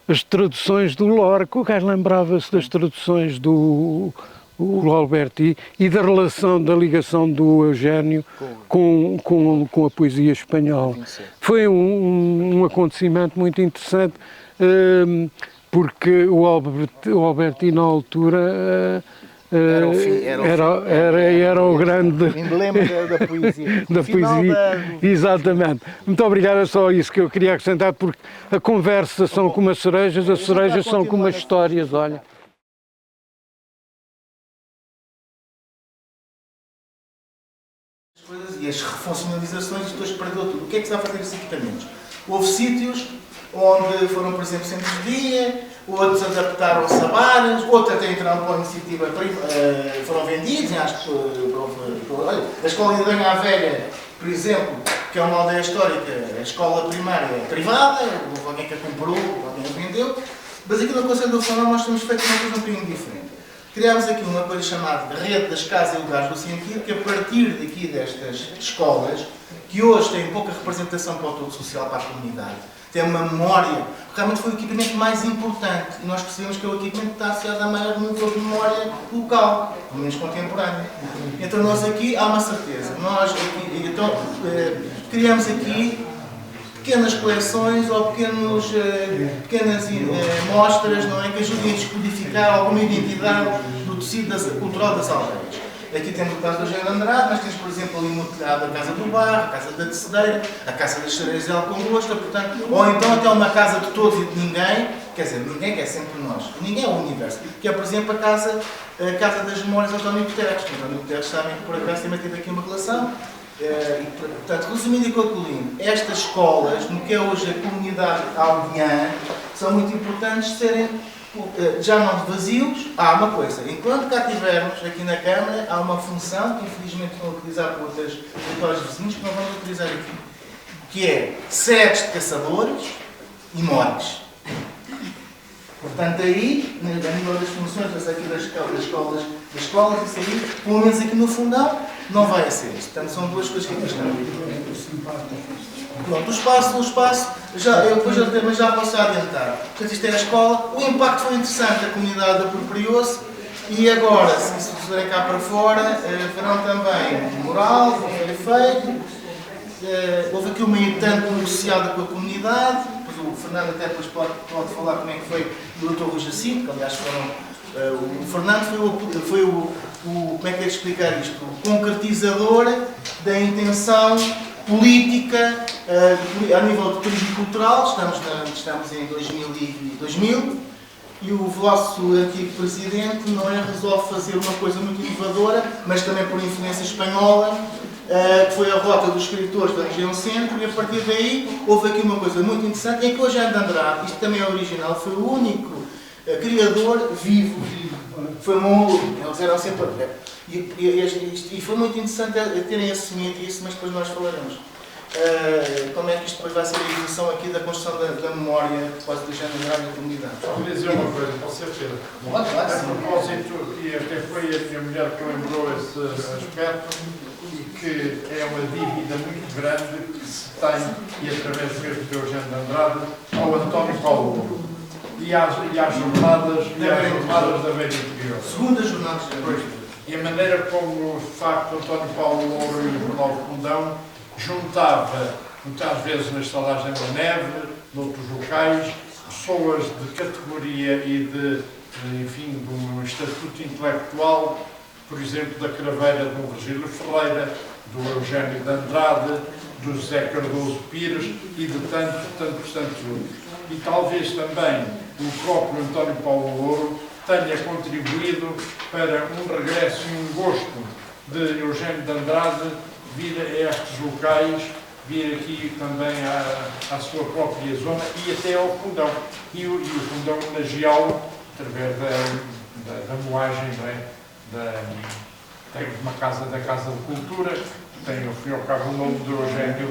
as traduções do Lorca. O gajo lembrava-se das traduções do Alberti e da relação, da ligação do Eugénio com a poesia espanhola. Foi um acontecimento muito interessante, porque o Alberti na altura era o grande emblema da poesia. Da poesia. Exatamente. Muito obrigado, é só isso que eu queria acrescentar, porque a conversa são como as cerejas são como as histórias, olha. E as refuncionalizações, depois perdeu tudo. O que é que se vai fazer esses equipamentos? Houve sítios onde foram, por exemplo, centros de dia, outros adaptaram-se a bares, outros até entraram para a iniciativa, foram vendidos. Acho que olha, a escola de Danha à Velha, por exemplo, que é uma aldeia histórica, a escola primária é privada, houve alguém que a comprou, alguém a vendeu, mas aqui no Conselho do Funchal nós temos feito uma coisa um bocadinho diferente. Criámos aqui uma coisa chamada Rede das Casas e Lugares do Sentido, que a partir daqui destas escolas, que hoje têm pouca representação para o todo social, para a comunidade, tem uma memória, realmente foi o equipamento mais importante, e nós percebemos que é o equipamento que está associado a maior número de memória local, pelo menos contemporânea. Então nós aqui, há uma certeza, nós aqui, então, criamos aqui pequenas coleções ou pequenas mostras, não é, que ajudem a descodificar alguma identidade do tecido cultural das aldeias. Aqui temos o caso do Eugénio de Andrade, mas temos, por exemplo, ali no telhado a Casa do Barro, a Casa da Tecedeira, a Casa das Cereias de Alcongosta, portanto, ou então até uma casa de todos e de ninguém, quer dizer, ninguém que é sempre nós, ninguém é o universo, que é, por exemplo, a Casa das Memórias de António Guterres. António Guterres, sabem que por acaso também teve aqui uma relação. Portanto, resumindo e concluindo, estas escolas, no que é hoje a comunidade aldeã, são muito importantes serem já não vazios. Há uma coisa, enquanto cá tivermos aqui na Câmara, há uma função que infelizmente vão utilizar por outros territórios vizinhos, que não vamos utilizar aqui, que é sedes de caçadores e moles. Portanto, aí, a nível das funções aqui das escolas, isso aí, pelo menos aqui no fundão, não vai ser isso. Portanto, são duas coisas que aqui estão. Pronto, o espaço, eu depois já posso adiantar. Portanto, isto é a escola, o impacto foi interessante, a comunidade apropriou-se, e agora, se forem cá para fora, verão também um mural, que foi feito, houve aqui uma militante negociada com a comunidade, o Fernando até depois pode falar como é que foi do Dr. Rui Jacinto, que aliás o Fernando foi o como é que é de explicar isto? O concretizador da intenção política a nível de turismo cultural. Estamos em 2000 e o vosso antigo presidente não resolve fazer uma coisa muito inovadora, mas também por influência espanhola, que foi a rota dos escritores da região centro, e a partir daí houve aqui uma coisa muito interessante, em que o Eugénio de Andrade, isto também é original, foi o único criador vivo. Foi eles eram sempre... E foi muito interessante terem assumido isso, mas depois nós falaremos. Como é que isto depois vai ser a evolução aqui da construção da memória quase do Eugénio de Andrade na comunidade? Só queria dizer uma coisa, pode ser, Pedro? A propósito, e até foi a minha mulher que lembrou esse aspecto, que é uma dívida muito grande que se tem, e através mesmo do Eugénio de Andrade, ao António Paulo Louro. E às jornadas da Beira Interior. Segunda jornada de Pois, e a maneira como, de facto, António Paulo Louro e o Jornal Fundão juntava, muitas vezes na estalagem da Neve, noutros locais, pessoas de categoria e enfim, de um estatuto intelectual, por exemplo, da craveira do Virgílio Ferreira, do Eugénio de Andrade, do José Cardoso Pires e de tantos outros. E talvez também o próprio António Paulo Louro tenha contribuído para um regresso e um gosto de Eugénio de Andrade vir a estes locais, vir aqui também à sua própria zona e até ao Fundão. E o Fundão homenageá-lo através da moagem, não é? tem uma casa da Casa de Cultura, tem ao fim e ao cabo o nome de Eugênio.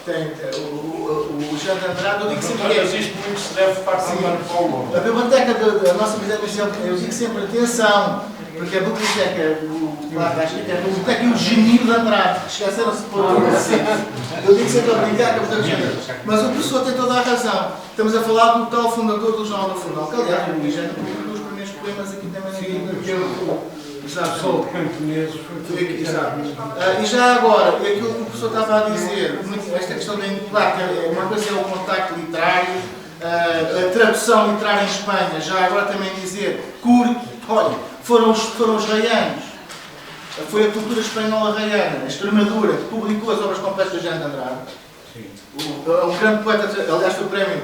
O Jean de Andrade, eu digo sempre Mas isto muito se deve para António Paulo. a biblioteca da nossa biblioteca, eu digo sempre atenção, porque a biblioteca, acho que é a biblioteca e o Genio de Andrade, esqueceram-se de pôr o assim. Eu digo sempre a brincar que é o Genio. Mas o professor tem toda a razão. Estamos a falar do tal fundador do Jornal do Fundão, que aliás, o Eugênio publicou os primeiros poemas aqui também. Exato. Exato. E já agora, aquilo que o professor estava a dizer, esta questão da claro, uma coisa é o contacto literário, a tradução literária em Espanha, já agora também dizer, olha, foram os reianos, foi a cultura espanhola reiana, a Extremadura, que publicou as obras completas de Jean de Andrade. Um grande poeta, aliás foi prémio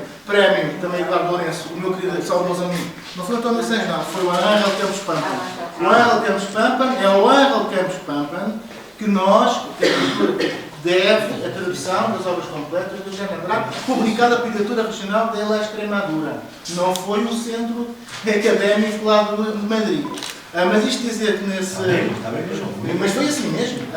também Eduardo Lourenço, o meu querido saudoso amigo. Não foi o António Sanz, não, foi o Ángel Campos Pampan. O Ángel Campos Pampan é o Ángel Campos Pampan que nós, que a cultura deve a tradução das obras completas do Jean de Andrade, publicada pela Editora Regional de La Extremadura. Não foi o centro académico lá de Madrid. Mas isto dizer que nesse... Mas foi assim mesmo.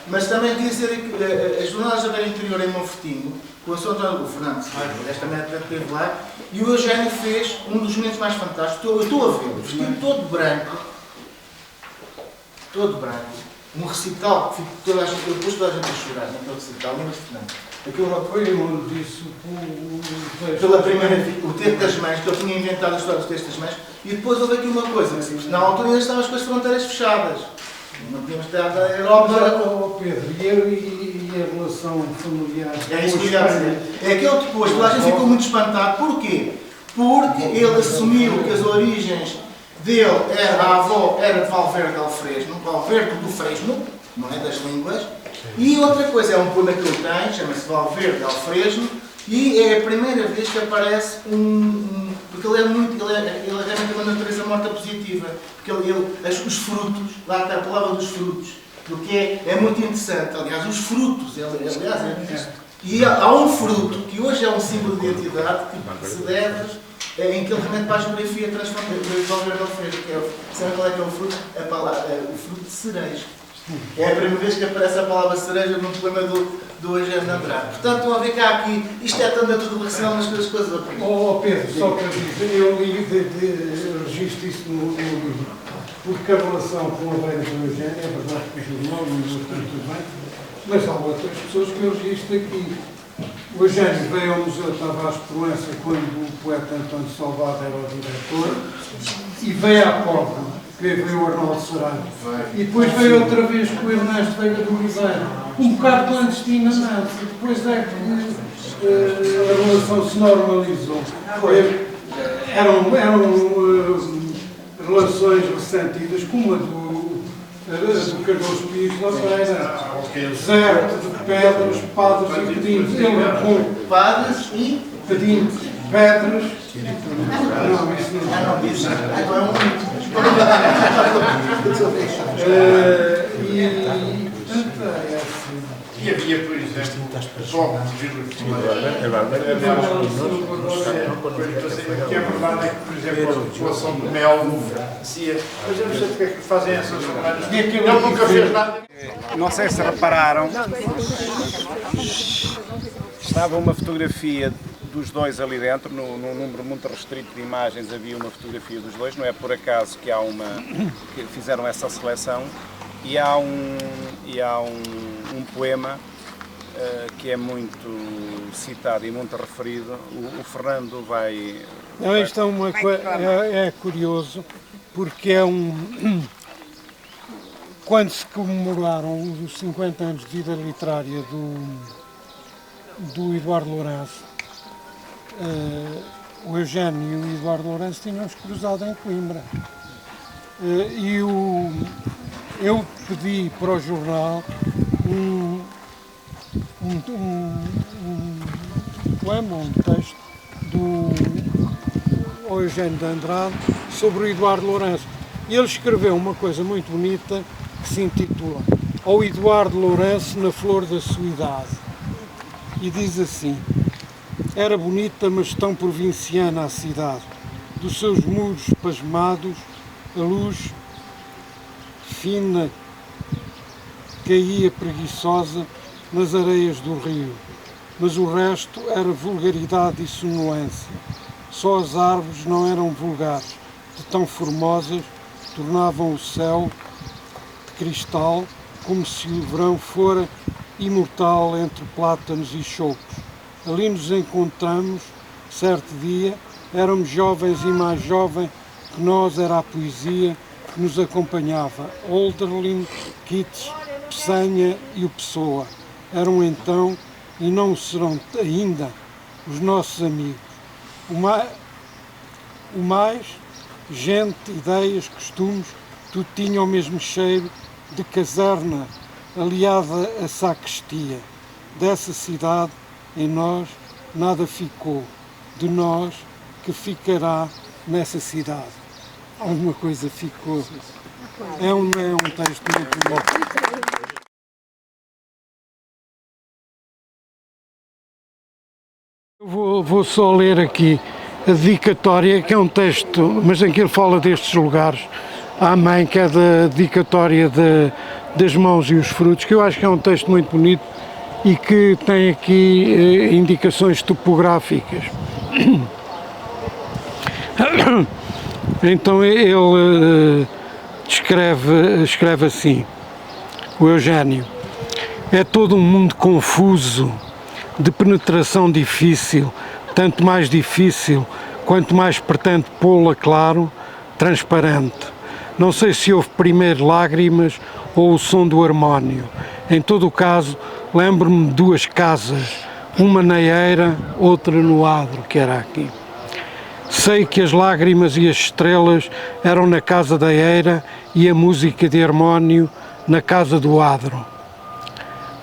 Mas também dizer que as jornadas da Beira Interior em Monfortinho, com o Sr. António Fernandes, aliás também esteve lá, e o Eugênio fez um dos momentos mais fantásticos. Eu estou a vê-lo, vestido todo branco, um recital que toda a gente, eu pus toda a gente a chorar naquele recital, lembra-se, Fernando? Aquilo não Foi onde disse pela primeira vez, o texto das mães, que eu tinha inventado a história do texto das mães, e depois houve aqui uma coisa, na altura ainda estávamos com as fronteiras fechadas. Não tínhamos estado a Europa. Pedro, e a relação familiar? É isso que eu ia dizer. É que ele depois, toda a gente ficou muito espantado. Porquê? Porque ele assumiu que as origens dele, a avó era de Valverde del Fresno, Valverde do Fresno, não é das línguas. E outra coisa, é um poema que ele tem, chama-se Valverde del Fresno, e é a primeira vez que aparece porque ele realmente tem uma natureza morta positiva, porque os frutos, lá está a palavra dos frutos, porque é muito interessante, aliás, os frutos, e há um fruto que hoje é um símbolo de identidade que se deve em que ele realmente para a geografia transforma de Valverde del Fresno, que é, sabe qual é que é o fruto? O fruto de cereja. É a primeira vez que aparece a palavra cereja num poema do Eugênio de Andrade. Portanto, estão a ver cá aqui, isto é tanto a tudo relação nas coisas aprendem. Pedro, só para dizer, eu registro isso no livro, porque a relação com a Beira do Eugênio, é verdade que o jornal não mostrou muito bem, mas há outras pessoas que eu registro aqui. O Eugênio veio ao Museu Tavares de Proença quando o poeta António Salvado era o diretor, e veio à Cova. Veio o Arnaldo Saraiva. E depois veio outra vez com o Ernesto Veiga de Oliveira. Um bocado clandestinamente. Depois é que a relação se normalizou. Eram relações ressentidas, como a do Carlos Pires da Beira. Deserto de pedras, padres e pedidos. Ele com padres e pedidos, pedras. Não, isso não. Não, isso não é um mito. E havia, por exemplo, só que é verdade é que, por exemplo, a população de Mel dizia, mas eu não sei porque é que fazem essas jornadas. Ele nunca fez nada. Não sei se repararam, estava uma fotografia dos dois ali dentro, num número muito restrito de imagens havia uma fotografia dos dois, não é por acaso que que fizeram essa seleção, e há um poema que é muito citado e muito referido. O Fernando vai... Não, isto é curioso, porque quando se comemoraram os 50 anos de vida literária do Eduardo Lourenço, o Eugênio e o Eduardo Lourenço tinham-se cruzado em Coimbra. Eu pedi para o jornal um poema, um texto do Eugênio de Andrade sobre o Eduardo Lourenço. E ele escreveu uma coisa muito bonita que se intitula Ao Eduardo Lourenço na flor da sua idade. E diz assim: era bonita, mas tão provinciana a cidade, dos seus muros pasmados, a luz fina caía preguiçosa nas areias do rio, mas o resto era vulgaridade e sonolência. Só as árvores não eram vulgares, de tão formosas tornavam o céu de cristal, como se o verão fora imortal entre plátanos e chopos. Ali nos encontramos, certo dia, éramos jovens e mais jovem que nós era a poesia que nos acompanhava. Hölderlin, Keats, Peçanha e o Pessoa eram então, e não serão ainda, os nossos amigos. O mais, gente, ideias, costumes, tudo tinha o mesmo cheiro de caserna, aliada à sacristia. Dessa cidade, em nós, nada ficou. De nós, que ficará nessa cidade. Alguma coisa ficou. É um texto muito bonito. Vou só ler aqui a dedicatória, que é um texto, mas em que ele fala destes lugares à mãe, que é da dedicatória das mãos e os frutos, que eu acho que é um texto muito bonito e que tem aqui indicações topográficas. Então ele escreve assim, o Eugênio: é todo um mundo confuso, de penetração difícil, tanto mais difícil quanto mais pretende pô-la claro, transparente. Não sei se houve primeiro lágrimas ou o som do harmónio. Em todo o caso, lembro-me de duas casas, uma na eira, outra no adro, que era aqui. Sei que as lágrimas e as estrelas eram na casa da eira e a música de harmónio na casa do adro.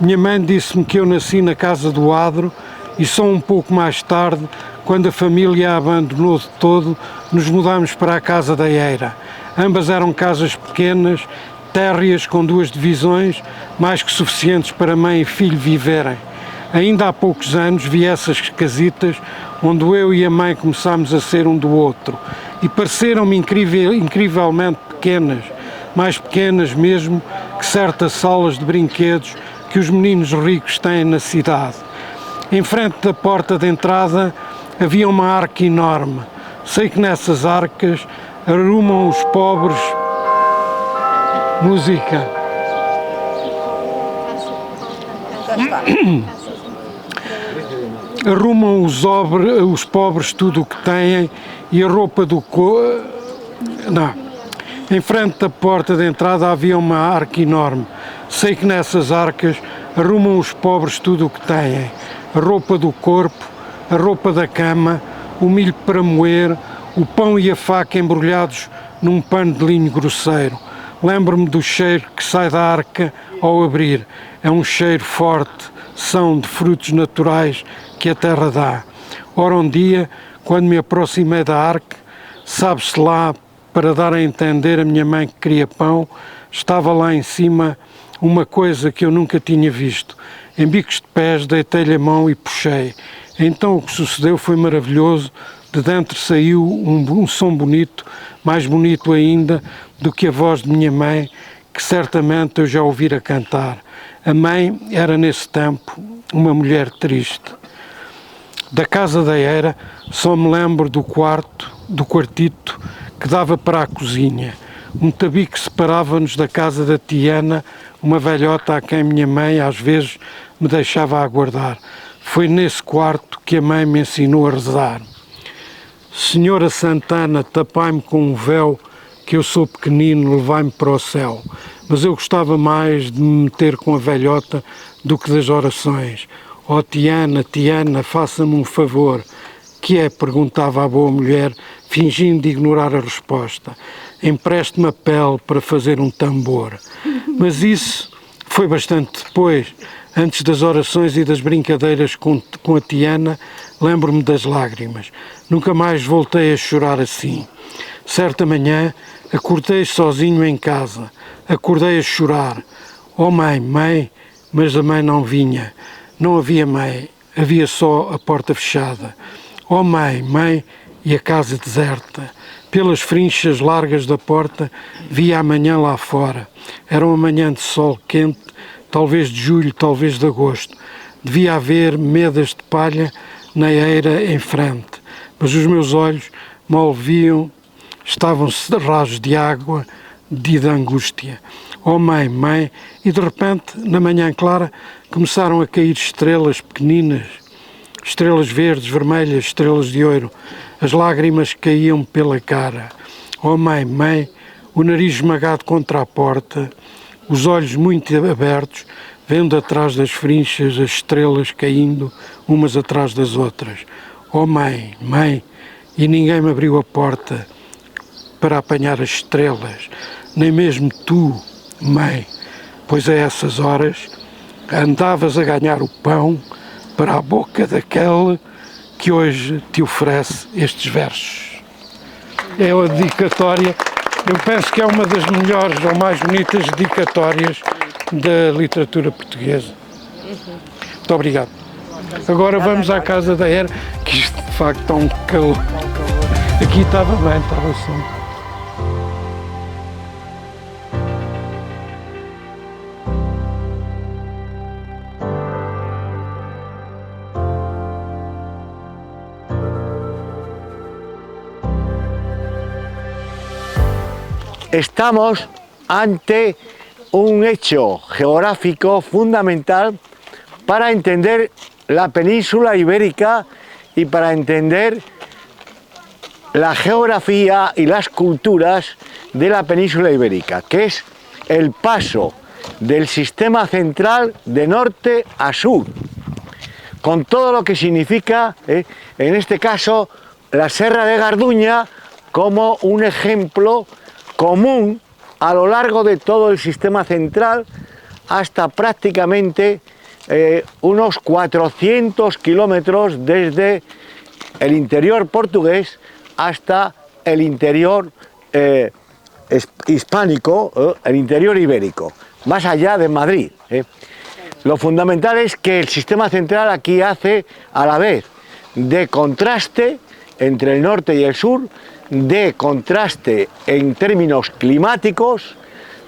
Minha mãe disse-me que eu nasci na casa do adro e só um pouco mais tarde, quando a família a abandonou de todo, nos mudámos para a casa da eira. Ambas eram casas pequenas, térreas com 2 divisões, mais que suficientes para mãe e filho viverem. Ainda há poucos anos vi essas casitas onde eu e a mãe começámos a ser um do outro e pareceram-me incrivelmente pequenas, mais pequenas mesmo que certas salas de brinquedos que os meninos ricos têm na cidade. Em frente da porta de entrada havia uma arca enorme. Sei que nessas arcas arrumam os pobres música. Arrumam os pobres tudo o que têm e a roupa do Não. Em frente da porta de entrada havia uma arca enorme. Sei que nessas arcas arrumam os pobres tudo o que têm. A roupa do corpo, a roupa da cama, o milho para moer, o pão e a faca embrulhados num pano de linho grosseiro. Lembro-me do cheiro que sai da arca ao abrir. É um cheiro forte, são de frutos naturais que a terra dá. Ora, um dia, quando me aproximei da arca, sabe-se lá, para dar a entender a minha mãe que queria pão, estava lá em cima uma coisa que eu nunca tinha visto. Em bicos de pés deitei-lhe a mão e puxei. Então o que sucedeu foi maravilhoso. De dentro saiu um som bonito, mais bonito ainda do que a voz de minha mãe, que certamente eu já ouvira cantar. A mãe era nesse tempo uma mulher triste. Da casa da eira só me lembro do quartito que dava para a cozinha. Um tabique separava-nos da casa da Tiana, uma velhota a quem minha mãe às vezes me deixava aguardar. Foi nesse quarto que a mãe me ensinou a rezar. Senhora Santana, tapai-me com um véu, que eu sou pequenino, levai-me para o céu. Mas eu gostava mais de me meter com a velhota do que das orações. Oh Tiana, Tiana, faça-me um favor. Que é? Perguntava a boa mulher, fingindo de ignorar a resposta. Empreste-me a pele para fazer um tambor. Mas isso foi bastante depois. Antes das orações e das brincadeiras com a Tiana, lembro-me das lágrimas. Nunca mais voltei a chorar assim. Certa manhã, acordei sozinho em casa. Acordei a chorar. Oh mãe, mãe, mas a mãe não vinha. Não havia mãe, havia só a porta fechada. Oh mãe, mãe, e a casa deserta. Pelas frinchas largas da porta, via a manhã lá fora. Era uma manhã de sol quente, talvez de julho, talvez de agosto. Devia haver medas de palha na eira em frente, mas os meus olhos mal viam, estavam cerrados de água, de angústia. Oh mãe, mãe, e de repente, na manhã clara, começaram a cair estrelas pequeninas, estrelas verdes, vermelhas, estrelas de ouro. As lágrimas caíam pela cara. Oh mãe, mãe, o nariz esmagado contra a porta, os olhos muito abertos, vendo atrás das frinchas as estrelas caindo umas atrás das outras. Oh mãe, mãe, e ninguém me abriu a porta para apanhar as estrelas, nem mesmo tu, mãe, pois a essas horas andavas a ganhar o pão para a boca daquele que hoje te oferece estes versos. É a dedicatória, eu penso que é uma das melhores ou mais bonitas dedicatórias da literatura portuguesa. Muito obrigado. Agora vamos à casa da Era, que isto de facto está um calor. Aqui estava bem, estava só. Estamos ante un hecho geográfico fundamental para entender la península ibérica y para entender la geografía y las culturas de la península ibérica, que es el paso del sistema central de norte a sur, con todo lo que significa, en este caso, la Serra de Garduña como un ejemplo común a lo largo de todo el sistema central hasta prácticamente unos 400 kilómetros desde el interior portugués hasta el interior hispánico, el interior ibérico, más allá de Madrid. Lo fundamental es que el sistema central aquí hace a la vez de contraste entre el norte y el sur, de contraste en términos climáticos,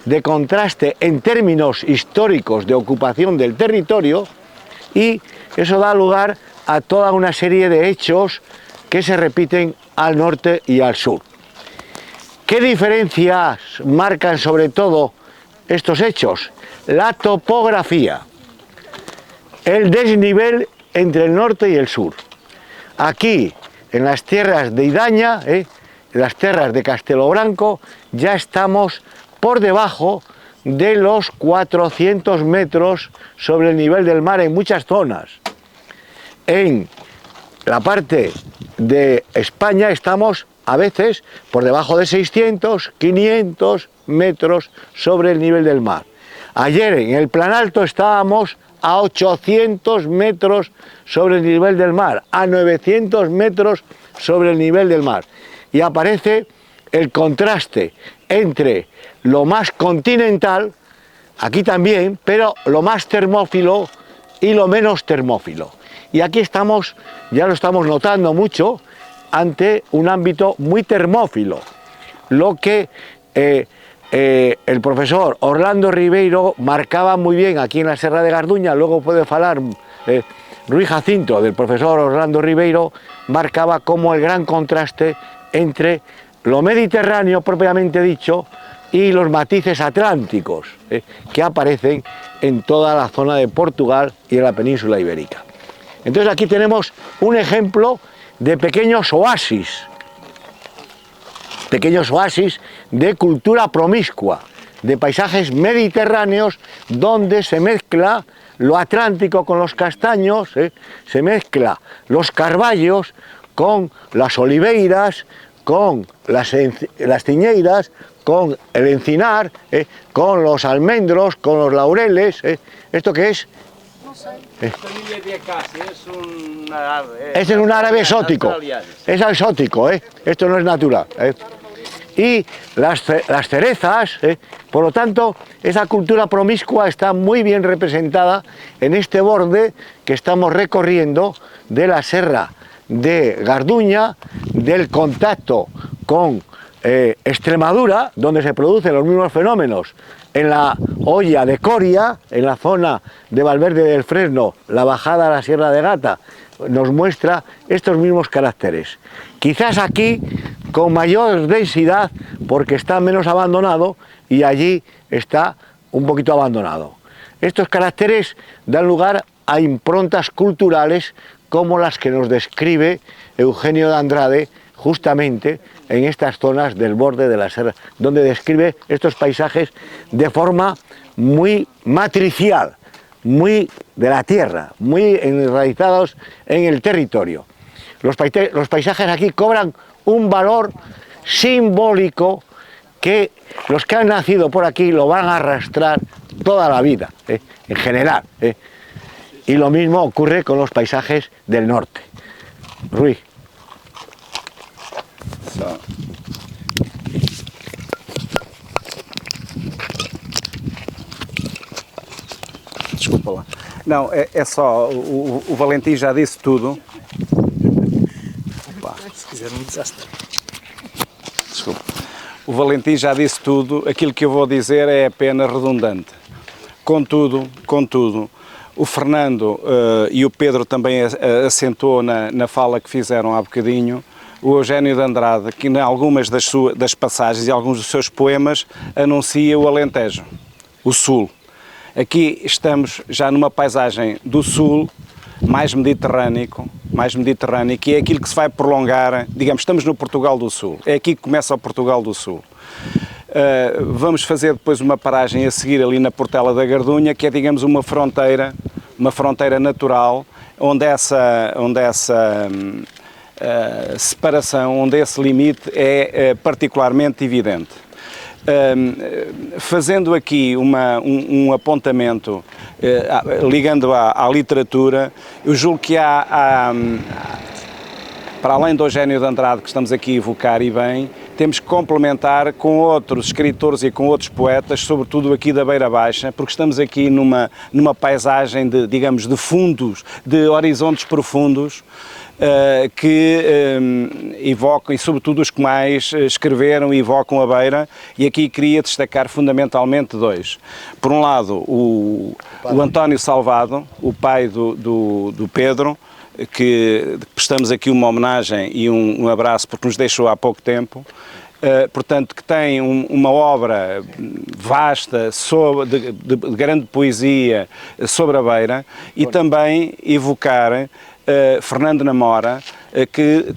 de contraste en términos históricos de ocupación del territorio, y eso da lugar a toda una serie de hechos que se repiten al norte y al sur. ¿Qué diferencias marcan sobre todo estos hechos? La topografía, el desnivel entre el norte y el sur. Aquí, en las tierras de Idaña, las tierras de Castelo Branco, ya estamos por debajo de los 400 metros sobre el nivel del mar en muchas zonas. En la parte de España estamos a veces por debajo de 600, 500 metros sobre el nivel del mar. Ayer en el Planalto estábamos a 800 metros sobre el nivel del mar, a 900 metros sobre el nivel del mar. Y aparece el contraste entre lo más continental, aquí también, pero lo más termófilo y lo menos termófilo. Y aquí estamos, ya lo estamos notando mucho, ante un ámbito muy termófilo, lo que el profesor Orlando Ribeiro marcaba muy bien aquí en la Serra de Garduña. Luego puede hablar Ruiz Jacinto, del profesor Orlando Ribeiro, marcaba como el gran contraste entre lo mediterráneo propiamente dicho y los matices atlánticos que aparecen en toda la zona de Portugal y en la península ibérica. Entonces aquí tenemos un ejemplo de pequeños oasis de cultura promiscua, de paisajes mediterráneos donde se mezcla lo atlántico con los castaños, se mezcla los carballos con las oliveiras, con las ciñeiras, con el encinar, con los almendros, con los laureles. ¿Esto qué es? No sé. Familia de acacia, es un árabe. Es un árabe exótico. Es exótico, esto no es natural. Y las cerezas, por lo tanto, esa cultura promiscua está muy bien representada en este borde que estamos recorriendo de la Serra de Garduña, del contacto con Extremadura, donde se producen los mismos fenómenos, en la hoya de Coria, en la zona de Valverde del Fresno, la bajada a la Sierra de Gata, nos muestra estos mismos caracteres. Quizás aquí con mayor densidad porque está menos abandonado y allí está un poquito abandonado. Estos caracteres dan lugar a improntas culturales como las que nos describe Eugenio de Andrade justamente en estas zonas del borde de la Serra, donde describe estos paisajes de forma muy matricial, muy de la tierra, muy enraizados en el territorio. Los paisajes aquí cobran un valor simbólico que los que han nacido por aquí lo van a arrastrar toda la vida, en general. Y lo mismo ocurre con los paisajes del norte. Rui. Desculpa lá. Não, é só, o Valentim já disse tudo. Opa. Se quiser um desastre. Desculpa. O Valentim já disse tudo, aquilo que eu vou dizer é apenas redundante. Contudo, o Fernando e o Pedro também acentuou na fala que fizeram há bocadinho, o Eugénio de Andrade, que em algumas das passagens e alguns dos seus poemas anuncia o Alentejo, o Sul. Aqui estamos já numa paisagem do Sul, mais mediterrâneo, que é aquilo que se vai prolongar, digamos, estamos no Portugal do Sul, é aqui que começa o Portugal do Sul. Vamos fazer depois uma paragem a seguir ali na Portela da Gardunha, que é, digamos, uma fronteira natural, onde essa separação, onde esse limite é particularmente evidente. Fazendo aqui um apontamento, ligando à literatura, eu julgo que há para além do Eugénio de Andrade, que estamos aqui a evocar e bem, temos que complementar com outros escritores e com outros poetas, sobretudo aqui da Beira Baixa, porque estamos aqui numa paisagem de, digamos, de fundos, de horizontes profundos, que evocam, e sobretudo os que mais escreveram e evocam a Beira, e aqui queria destacar fundamentalmente dois. Por um lado, o António Salvado, o pai do Pedro, que prestamos aqui uma homenagem e um abraço porque nos deixou há pouco tempo, portanto, que tem uma obra vasta, de grande poesia sobre a Beira, e também evocar Fernando Namora, que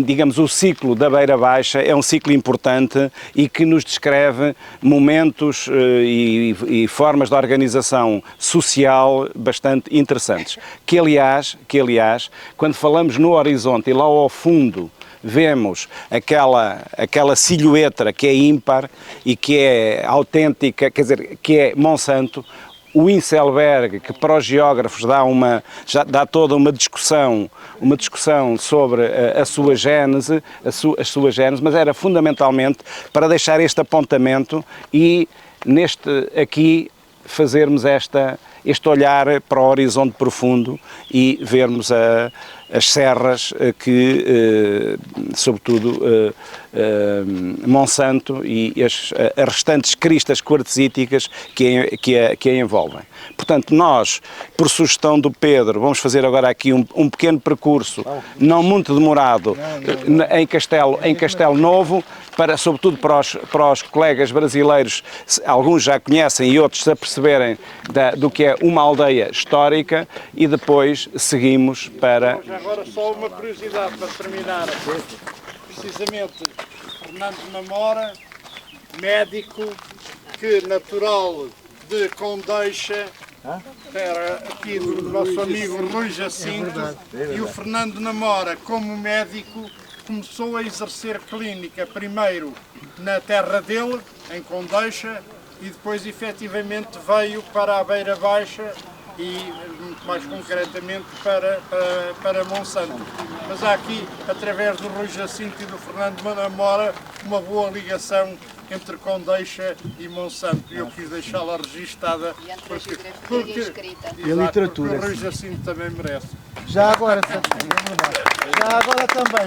digamos, o ciclo da Beira Baixa é um ciclo importante e que nos descreve momentos e formas de organização social bastante interessantes. Que aliás, quando falamos no horizonte e lá ao fundo vemos aquela silhueta que é ímpar e que é autêntica, quer dizer, que é Monsanto, o Inselberg, que para os geógrafos dá toda uma discussão sobre a sua gênese, as suas gêneses, mas era fundamentalmente para deixar este apontamento e aqui fazermos este olhar para o horizonte profundo e vermos as serras que, sobretudo, Monsanto e as restantes cristas quartzíticas que a envolvem. Portanto, nós, por sugestão do Pedro, vamos fazer agora aqui um pequeno percurso, não muito demorado, em Castelo Novo, sobretudo para os colegas brasileiros, alguns já conhecem e outros se aperceberem do que é uma aldeia histórica, e depois seguimos para... Agora só uma curiosidade para terminar. Precisamente, Fernando Namora, médico, que natural de Condeixa, era aqui do nosso amigo Rui Jacinto, e o Fernando Namora, como médico, começou a exercer clínica primeiro na terra dele, em Condeixa, e depois efetivamente veio para a Beira Baixa e muito mais concretamente para Monsanto. Mas há aqui, através do Rui Jacinto e do Fernando Namora, uma boa ligação entre Condeixa e Monsanto. E eu quis deixá-la registada porque E a literatura. Porque o Rui Jacinto também merece. Já agora também,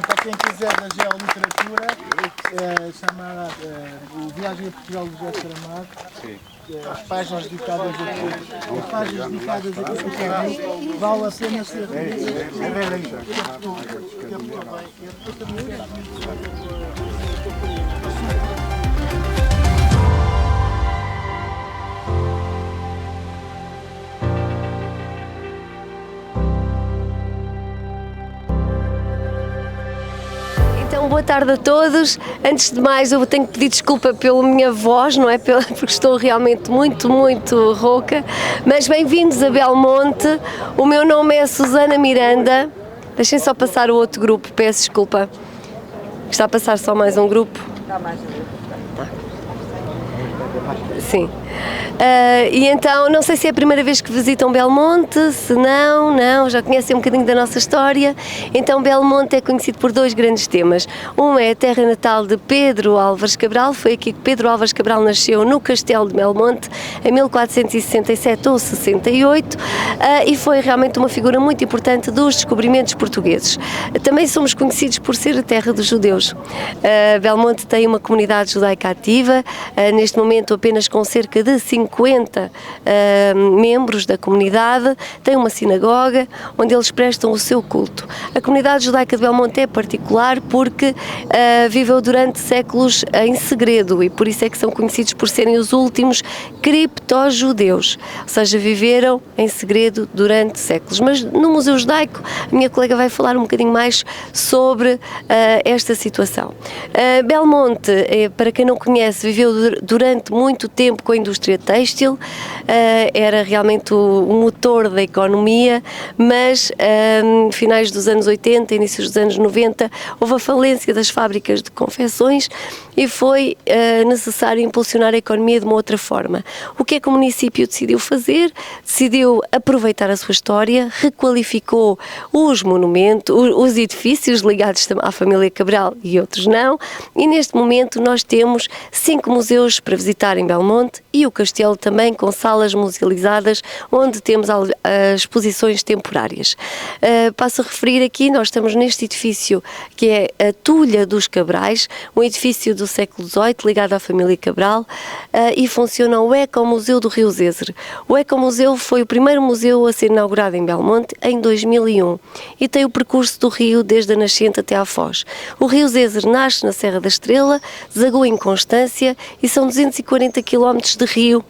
para quem quiser da geoliteratura, chamada o Viagem a Portugal do José Saramago, as páginas dedicadas a vale a pena ser Então, boa tarde a todos. Antes de mais, eu tenho que pedir desculpa pela minha voz, não é? Porque estou realmente muito rouca. Mas bem-vindos a Belmonte. O meu nome é Susana Miranda. Deixem só passar o outro grupo, peço desculpa. Está a passar só mais um grupo? Está mais um grupo. Sim. E então, não sei se é a primeira vez que visitam Belmonte, se não, já conhecem um bocadinho da nossa história. Então, Belmonte é conhecido por dois grandes temas. Um é a terra natal de Pedro Álvares Cabral, foi aqui que Pedro Álvares Cabral nasceu no Castelo de Belmonte, em 1467 ou 68, e foi realmente uma figura muito importante dos descobrimentos portugueses. Também somos conhecidos por ser a terra dos judeus. Belmonte tem uma comunidade judaica ativa, neste momento apenas com cerca de 50 membros da comunidade, tem uma sinagoga onde eles prestam o seu culto. A comunidade judaica de Belmonte é particular porque viveu durante séculos em segredo e por isso é que são conhecidos por serem os últimos cripto-judeus, ou seja, viveram em segredo durante séculos. Mas no Museu Judaico a minha colega vai falar um bocadinho mais sobre esta situação. Belmonte, para quem não conhece, viveu durante muito tempo com a indústria têxtil, era realmente o motor da economia, mas finais dos anos 80, inícios dos anos 90, houve a falência das fábricas de confecções e foi necessário impulsionar a economia de uma outra forma. O que é que o município decidiu fazer? Decidiu aproveitar a sua história, requalificou os monumentos, os edifícios ligados à família Cabral e outros não, e neste momento nós temos 5 museus para visitar em Belmonte e o castelo também com salas musealizadas onde temos exposições temporárias. Passo a referir aqui, nós estamos neste edifício que é a Tulha dos Cabrais, um edifício do século XVIII ligado à família Cabral, e funciona o Ecomuseu do Rio Zezer. O Ecomuseu foi o primeiro museu a ser inaugurado em Belmonte em 2001 e tem o percurso do rio desde a nascente até à foz. O Rio Zezer nasce na Serra da Estrela, desagua em Constância e são 240 km de rio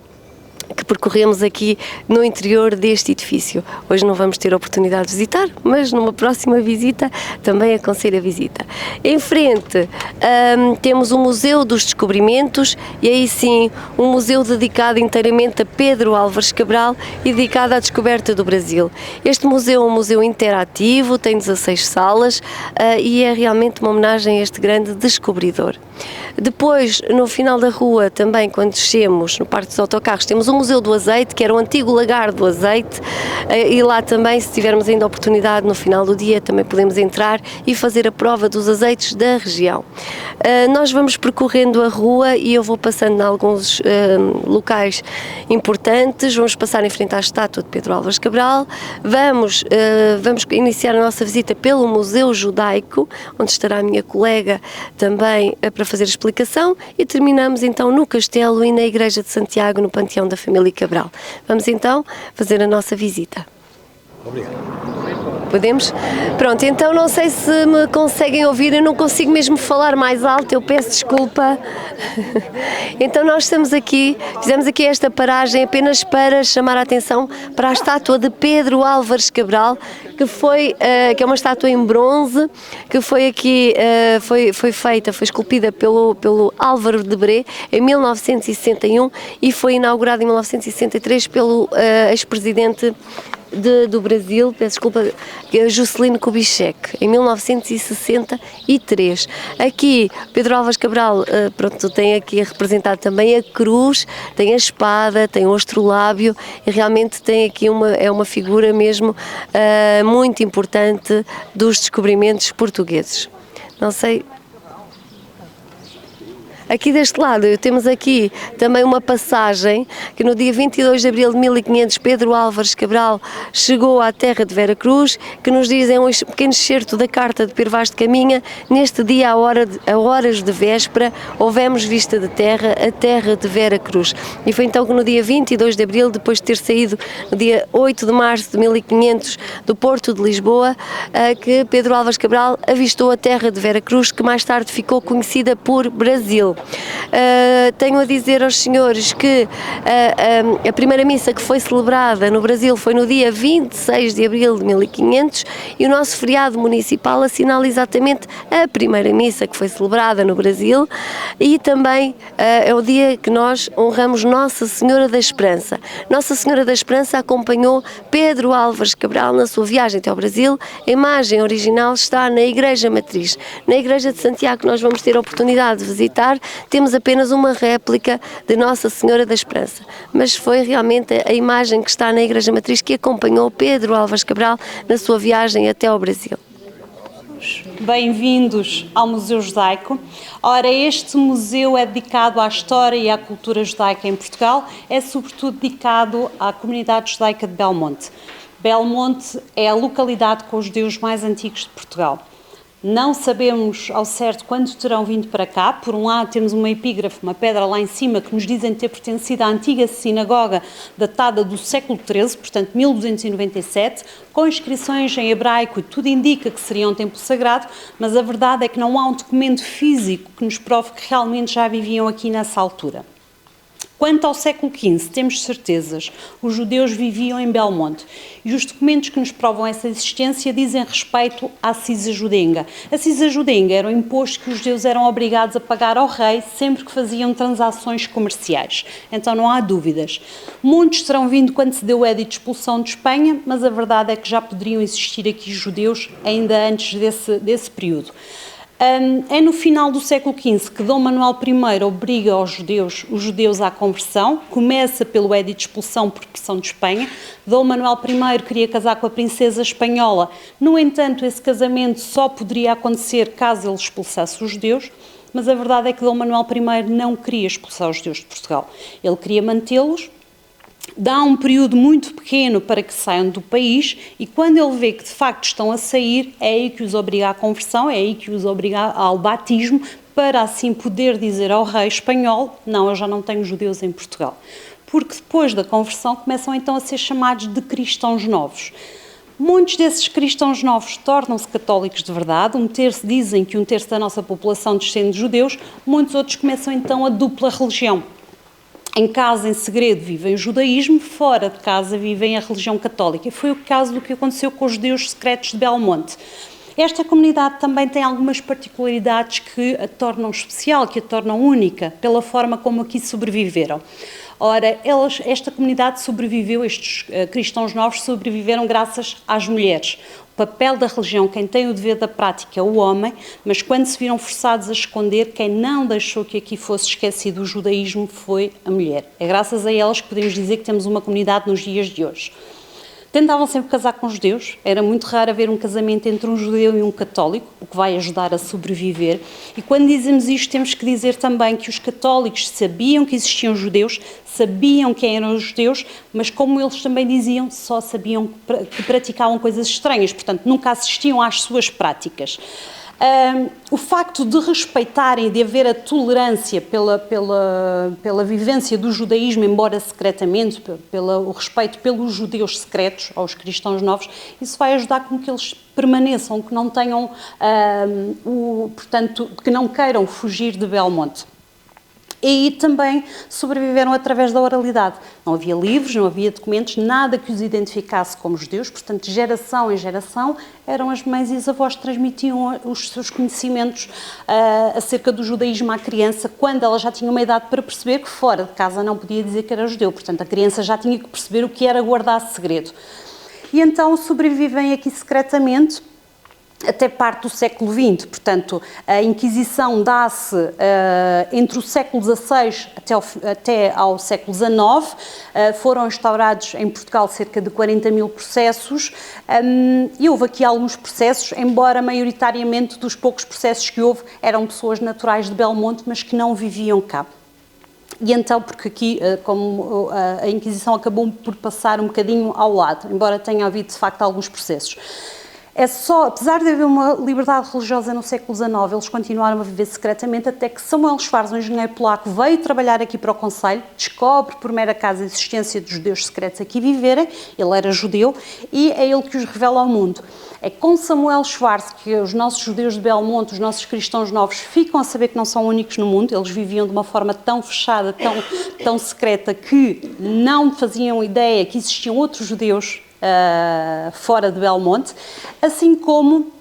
que percorremos aqui no interior deste edifício. Hoje não vamos ter a oportunidade de visitar, mas numa próxima visita também aconselho a visita. Em frente temos o Museu dos Descobrimentos e aí sim um museu dedicado inteiramente a Pedro Álvares Cabral e dedicado à descoberta do Brasil. Este museu é um museu interativo, tem 16 salas e é realmente uma homenagem a este grande descobridor. Depois, no final da rua, também quando descemos no Parque dos Autocarros, temos o Museu do Azeite, que era o antigo lagar do azeite, e lá também, se tivermos ainda a oportunidade no final do dia, também podemos entrar e fazer a prova dos azeites da região. Nós vamos percorrendo a rua e eu vou passando em alguns locais importantes, vamos passar em frente à estátua de Pedro Álvares Cabral, vamos iniciar a nossa visita pelo Museu Judaico, onde estará a minha colega também para fazer a explicação, e terminamos então no Castelo e na Igreja de Santiago, no Panteão da família Cabral. Vamos então fazer a nossa visita. Obrigado. Podemos? Pronto, então não sei se me conseguem ouvir, eu não consigo mesmo falar mais alto, eu peço desculpa. Então nós estamos aqui, fizemos aqui esta paragem apenas para chamar a atenção para a estátua de Pedro Álvares Cabral, que é uma estátua em bronze, que foi aqui, foi esculpida pelo Álvaro de Bré em 1961 e foi inaugurada em 1963 pelo ex-presidente do Brasil, peço desculpa, Juscelino Kubitschek, em 1963. Aqui, Pedro Álvares Cabral, pronto, tem aqui representado também a cruz, tem a espada, tem o astrolábio e realmente tem aqui uma figura mesmo muito importante dos descobrimentos portugueses. Não sei... Aqui deste lado temos aqui também uma passagem que no dia 22 de abril de 1500 Pedro Álvares Cabral chegou à terra de Vera Cruz, que nos dizem um pequeno excerto da carta de Pedro Vaz de Caminha. Neste dia, a horas de véspera, houvemos vista de terra, a terra de Vera Cruz. E foi então que no dia 22 de abril, depois de ter saído no dia 8 de março de 1500 do Porto de Lisboa, que Pedro Álvares Cabral avistou a terra de Vera Cruz, que mais tarde ficou conhecida por Brasil. Tenho a dizer aos senhores que a primeira missa que foi celebrada no Brasil foi no dia 26 de abril de 1500 e o nosso feriado municipal assinala exatamente a primeira missa que foi celebrada no Brasil, e também é o dia que nós honramos Nossa Senhora da Esperança. Nossa Senhora da Esperança acompanhou Pedro Álvares Cabral na sua viagem até ao Brasil. A imagem original está na Igreja Matriz. Na Igreja de Santiago, que nós vamos ter a oportunidade de visitar, temos apenas uma réplica de Nossa Senhora da Esperança, mas foi realmente a imagem que está na Igreja Matriz que acompanhou Pedro Álvares Cabral na sua viagem até ao Brasil. Bem-vindos ao Museu Judaico. Ora, este museu é dedicado à história e à cultura judaica em Portugal, é sobretudo dedicado à comunidade judaica de Belmonte. Belmonte é a localidade com os judeus mais antigos de Portugal. Não sabemos ao certo quando terão vindo para cá. Por um lado temos uma epígrafe, uma pedra lá em cima, que nos dizem ter pertencido à antiga sinagoga datada do século XIII, portanto 1297, com inscrições em hebraico, e tudo indica que seria um templo sagrado, mas a verdade é que não há um documento físico que nos prove que realmente já viviam aqui nessa altura. Quanto ao século XV, temos certezas, os judeus viviam em Belmonte e os documentos que nos provam essa existência dizem respeito à cisa judenga. A cisa judenga era o imposto que os judeus eram obrigados a pagar ao rei sempre que faziam transações comerciais. Então não há dúvidas. Muitos terão vindo quando se deu o édito de expulsão de Espanha, mas a verdade é que já poderiam existir aqui judeus ainda antes desse período. É no final do século XV que Dom Manuel I obriga os judeus à conversão. Começa pelo édito de expulsão por pressão de Espanha. Dom Manuel I queria casar com a princesa espanhola. No entanto, esse casamento só poderia acontecer caso ele expulsasse os judeus, mas a verdade é que Dom Manuel I não queria expulsar os judeus de Portugal. Ele queria mantê-los. Dá um período muito pequeno para que saiam do país e quando ele vê que de facto estão a sair, é aí que os obriga à conversão, é aí que os obriga ao batismo, para assim poder dizer ao rei espanhol: não, eu já não tenho judeus em Portugal. Porque depois da conversão começam então a ser chamados de cristãos novos. Muitos desses cristãos novos tornam-se católicos de verdade, dizem que um terço da nossa população descende de judeus, muitos outros começam então a dupla religião. Em casa, em segredo, vivem o judaísmo, fora de casa vivem a religião católica. Foi o caso do que aconteceu com os judeus secretos de Belmonte. Esta comunidade também tem algumas particularidades que a tornam especial, que a tornam única, pela forma como aqui sobreviveram. Ora, esta comunidade sobreviveu, estes cristãos novos sobreviveram graças às mulheres. O papel da religião, quem tem o dever da prática é o homem, mas quando se viram forçados a esconder, quem não deixou que aqui fosse esquecido o judaísmo foi a mulher. É graças a elas que podemos dizer que temos uma comunidade nos dias de hoje. Tentavam sempre casar com judeus, era muito raro haver um casamento entre um judeu e um católico, o que vai ajudar a sobreviver. E quando dizemos isto, temos que dizer também que os católicos sabiam que existiam judeus, sabiam quem eram os judeus, mas como eles também diziam, só sabiam que praticavam coisas estranhas, portanto nunca assistiam às suas práticas. O facto de respeitarem, de haver a tolerância pela vivência do judaísmo, embora secretamente, o respeito pelos judeus secretos, aos cristãos novos, isso vai ajudar com que eles permaneçam, que não tenham, portanto, que não queiram fugir de Belmonte. E também sobreviveram através da oralidade. Não havia livros, não havia documentos, nada que os identificasse como judeus, portanto, de geração em geração, eram as mães e os avós que transmitiam os seus conhecimentos acerca do judaísmo à criança, quando ela já tinha uma idade para perceber que fora de casa não podia dizer que era judeu, portanto, a criança já tinha que perceber o que era guardar segredo. E então sobrevivem aqui secretamente. até parte do século XX, portanto, a Inquisição dá-se entre o século XVI até ao século XIX, foram instaurados em Portugal cerca de 40 mil processos e houve aqui alguns processos, embora maioritariamente dos poucos processos que houve eram pessoas naturais de Belmonte, mas que não viviam cá. E então, porque aqui, como a Inquisição acabou por passar um bocadinho ao lado, embora tenha havido de facto alguns processos. É só, apesar de haver uma liberdade religiosa no século XIX, eles continuaram a viver secretamente até que Samuel Schwarz, um engenheiro polaco, veio trabalhar aqui para o Conselho, descobre por mera acaso a existência dos judeus secretos aqui viverem, ele era judeu, e é ele que os revela ao mundo. É com Samuel Schwarz que os nossos judeus de Belmonte, os nossos cristãos novos, ficam a saber que não são únicos no mundo, eles viviam de uma forma tão fechada, tão secreta, que não faziam ideia que existiam outros judeus fora de Belmonte, assim como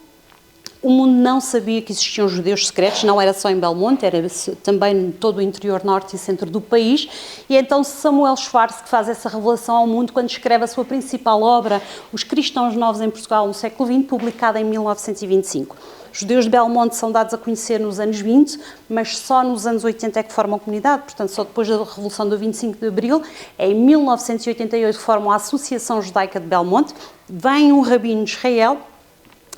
o mundo não sabia que existiam judeus secretos, não era só em Belmonte, era também em todo o interior norte e centro do país, e então Samuel Schwarz que faz essa revelação ao mundo quando escreve a sua principal obra, Os Cristãos Novos em Portugal no século XX, publicada em 1925. Os judeus de Belmonte são dados a conhecer nos anos 20, mas só nos anos 80 é que formam comunidade, portanto só depois da Revolução do 25 de Abril, em 1988 formam a Associação Judaica de Belmonte, vem um rabino de Israel